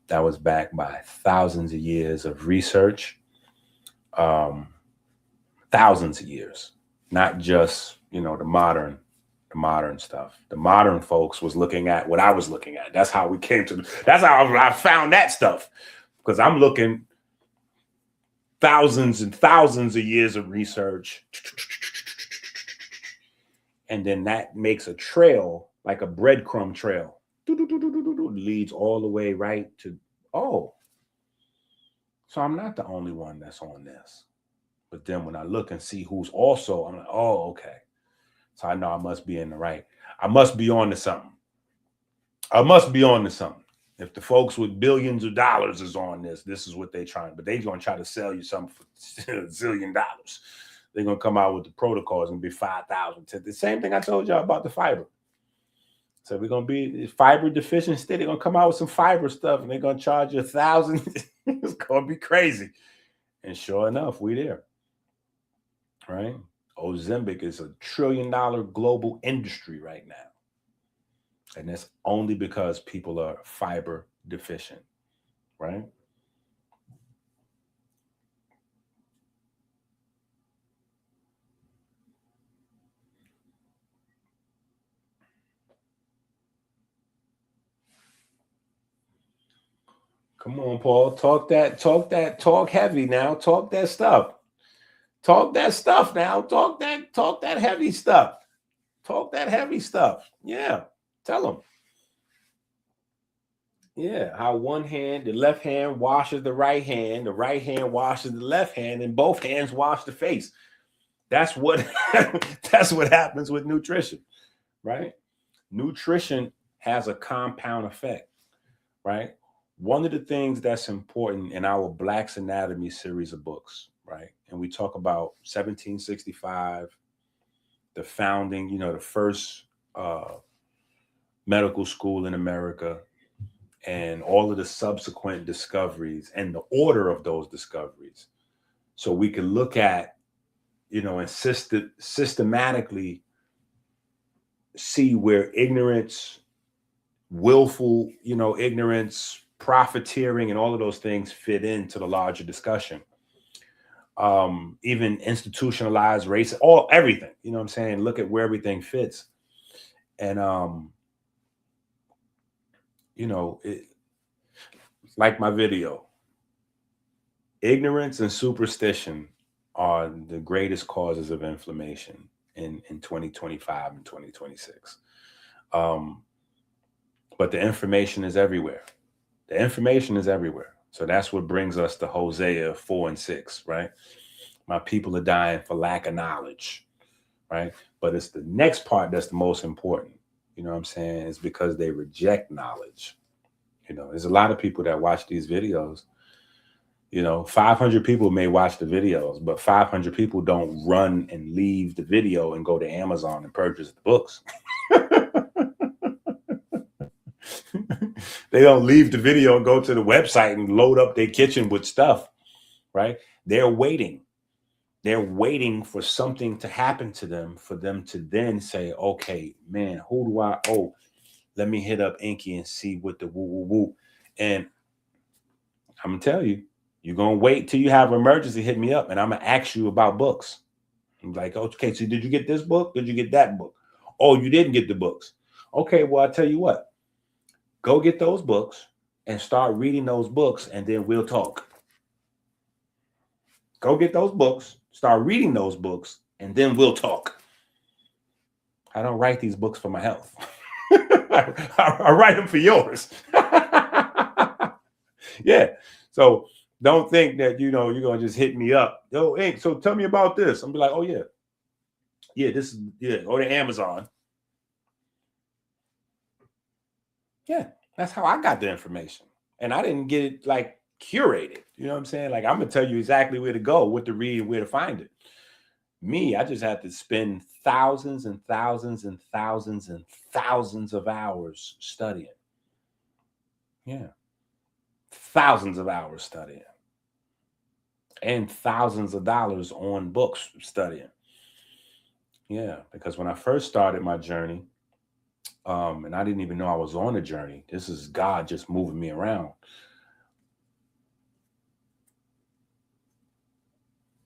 that was backed by thousands of years of research, thousands of years, not just, you know, the modern stuff. The modern folks was looking at what I was looking at. That's how we came to, that's how I found that stuff, because I'm looking thousands and thousands of years of research. And then that makes a trail, like a breadcrumb trail, leads all the way right to, oh, so I'm not the only one that's on this. But then when I look and see who's also, I'm like, oh, okay. So I know I must be in the right. I must be on to something. I must be on to something. If the folks with billions of dollars is on this, this is what they're trying. But they're going to try to sell you something for $1 zillion. They're going to come out with the protocols and be 5,000. The same thing I told y'all about the fiber. So we're going to be fiber deficiency. They're going to come out with some fiber stuff and they're going to charge you 1,000. It's going to be crazy. And sure enough, we there. Right? Ozempic is $1 trillion global industry right now. And that's only because people are fiber deficient. Right? Come on, Paul. Talk heavy now. Talk that stuff. Talk that stuff now. Talk that heavy stuff. Talk that heavy stuff. Yeah. Tell them. Yeah. How the left hand washes the right hand washes the left hand, and both hands wash the face. That's what happens with nutrition, right? Nutrition has a compound effect, right? One of the things that's important in our Black's Anatomy series of books, right? And we talk about 1765, the founding, you know, the first medical school in America, and all of the subsequent discoveries and the order of those discoveries. So we can look at, you know, and systematically see where ignorance, willful, you know, ignorance, profiteering, and all of those things fit into the larger discussion. Even institutionalized race, everything, you know what I'm saying? Look at where everything fits. And, you know, like my video, ignorance and superstition are the greatest causes of inflammation in 2025 and 2026. But the information is everywhere. The information is everywhere. So that's what brings us to Hosea 4:6, right? My people are dying for lack of knowledge, right? But it's the next part that's the most important. You know what I'm saying? It's because they reject knowledge. You know, there's a lot of people that watch these videos. You know, 500 people may watch the videos, but 500 people don't run and leave the video and go to Amazon and purchase the books. They don't leave the video and go to the website and load up their kitchen with stuff, right? They're waiting. They're waiting for something to happen to them for them to then say, okay, man, who do I owe? Let me hit up EnQi and see what the woo. And I'm going to tell you, you're going to wait till you have an emergency, hit me up, and I'm going to ask you about books. I'm like, okay, so did you get this book? Did you get that book? Oh, you didn't get the books. Okay, well, I'll tell you what. Go get those books and start reading those books, and then we'll talk. Go get those books, start reading those books, and then we'll talk. I don't write these books for my health. I write them for yours. Yeah. So don't think that, you're going to just hit me up. Yo, hey, so tell me about this. I'm be like, oh, yeah. Yeah, this is, go to Amazon. Yeah, that's how I got the information. And I didn't get it like curated. You know what I'm saying? Like, I'm going to tell you exactly where to go, what to read, where to find it. Me, I just had to spend thousands and thousands and thousands and thousands of hours studying. Yeah. Thousands of hours studying. And thousands of dollars on books studying. Yeah, because when I first started my journey, and I didn't even know I was on a journey. This is God just moving me around.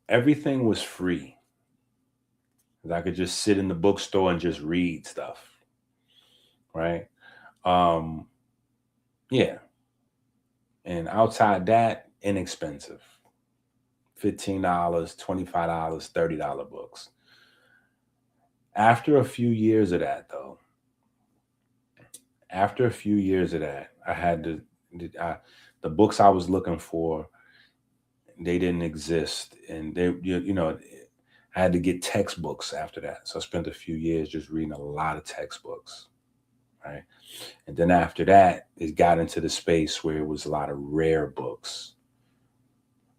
Everything was free. I could just sit in the bookstore and just read stuff. Right? Yeah. And outside that, inexpensive. $15, $25, $30 books. After a few years of that, though, I had to, the books I was looking for, they didn't exist. And they, I had to get textbooks after that. So I spent a few years just reading a lot of textbooks. Right. And then after that, it got into the space where it was a lot of rare books.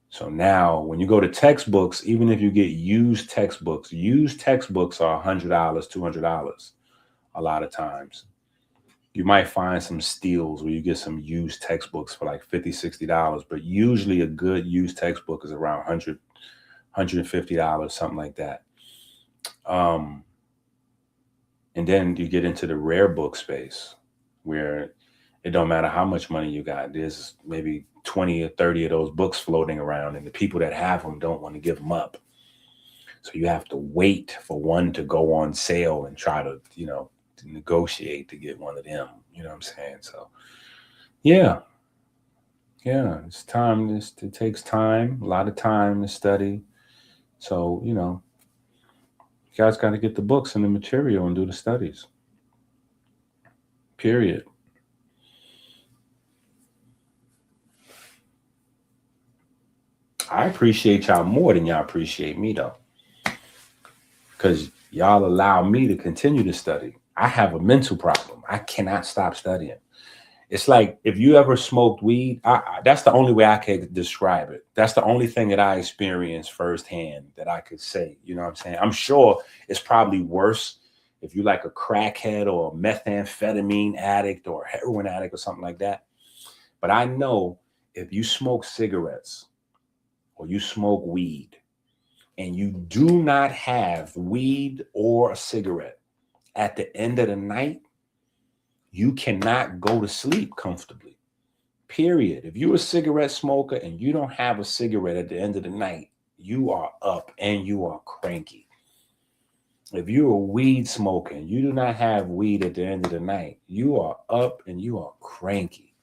So now when you go to textbooks, even if you get used textbooks are $100, $200 a lot of times. You might find some steals where you get some used textbooks for like $50, $60, but usually a good used textbook is around $100, $150, something like that. And then you get into the rare book space where it don't matter how much money you got. There's maybe 20 or 30 of those books floating around, and the people that have them don't want to give them up. So you have to wait for one to go on sale and try to, to negotiate to get one of them. You know what I'm saying? So, yeah, it's time. It takes time, a lot of time to study. So, you guys got to get the books and the material and do the studies. Period. I appreciate y'all more than y'all appreciate me, though, because y'all allow me to continue to study. I have a mental problem. I cannot stop studying. It's like if you ever smoked weed, that's the only way I can describe it. That's the only thing that I experienced firsthand that I could say. You know what I'm saying? I'm sure it's probably worse if you're like a crackhead or a methamphetamine addict or a heroin addict or something like that. But I know if you smoke cigarettes or you smoke weed and you do not have weed or a cigarette at the end of the night, you cannot go to sleep comfortably. Period. If you're a cigarette smoker and you don't have a cigarette at the end of the night, you are up and you are cranky. If you're a weed smoker and you do not have weed at the end of the night, you are up and you are cranky.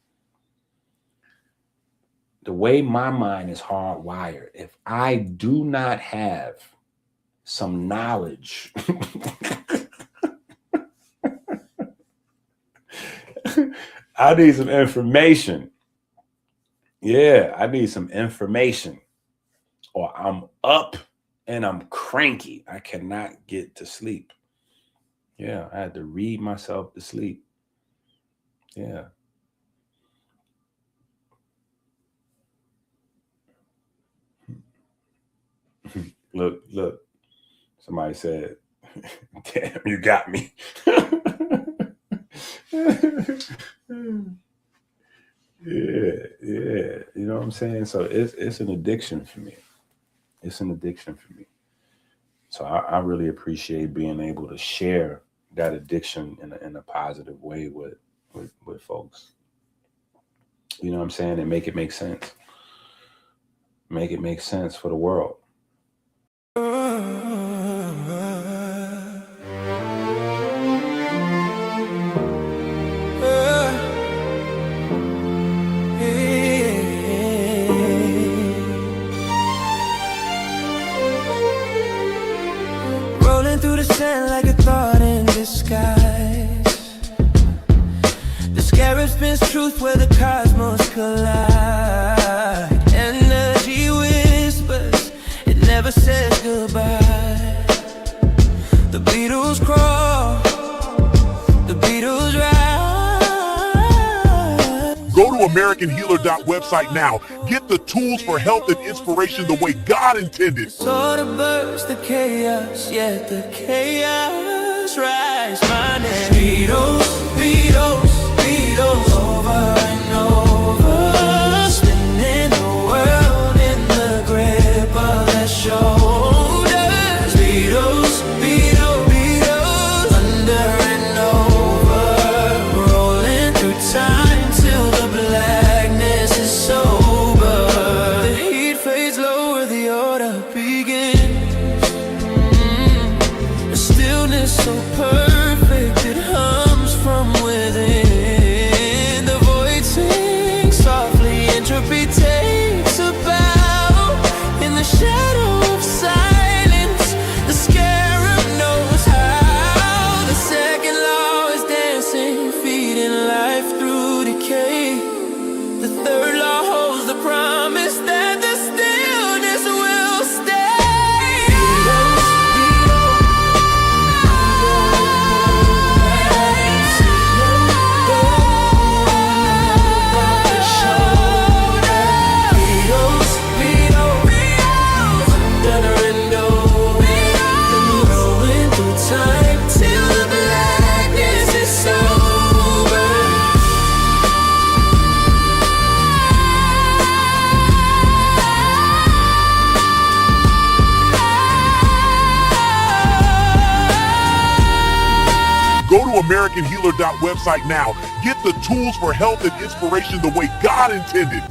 The way my mind is hardwired, if I do not have some knowledge, I need some information. Yeah, I need some information. Or I'm up and I'm cranky. I cannot get to sleep. Yeah, I had to read myself to sleep. Yeah. Look. Somebody said, damn, you got me. Yeah. You know what I'm saying? So it's an addiction for me. So I really appreciate being able to share that addiction in a positive way with folks. You know what I'm saying? And make it make sense. Make it make sense for the world. a thought in disguise. The scarab spins truth where the cosmos collide. Energy whispers, it never says goodbye. The Beatles crawl, the Beatles rise. Go to AmericanHealer.website now. Get the tools for health and inspiration the way God intended. Sort of burst the chaos, yet the chaos rise. My name Beatles, Beatles, Beatles, over and over, spinning the world in the grip of their shoulders. Beatles, Beatles, Beatles, under and over, rolling through time till the blackness is sober. The heat fades lower, the order begins. The stillness so perfect, it hums from within. The void sings softly, entropy takes a bow. In the shadow of silence, the scarab knows how. The second law is dancing, feeding life through decay. The third law holds the promise that the stillness will stay. Time till the blackness is sober. Go to AmericanHealer.website now. Get the tools for health and inspiration the way God intended.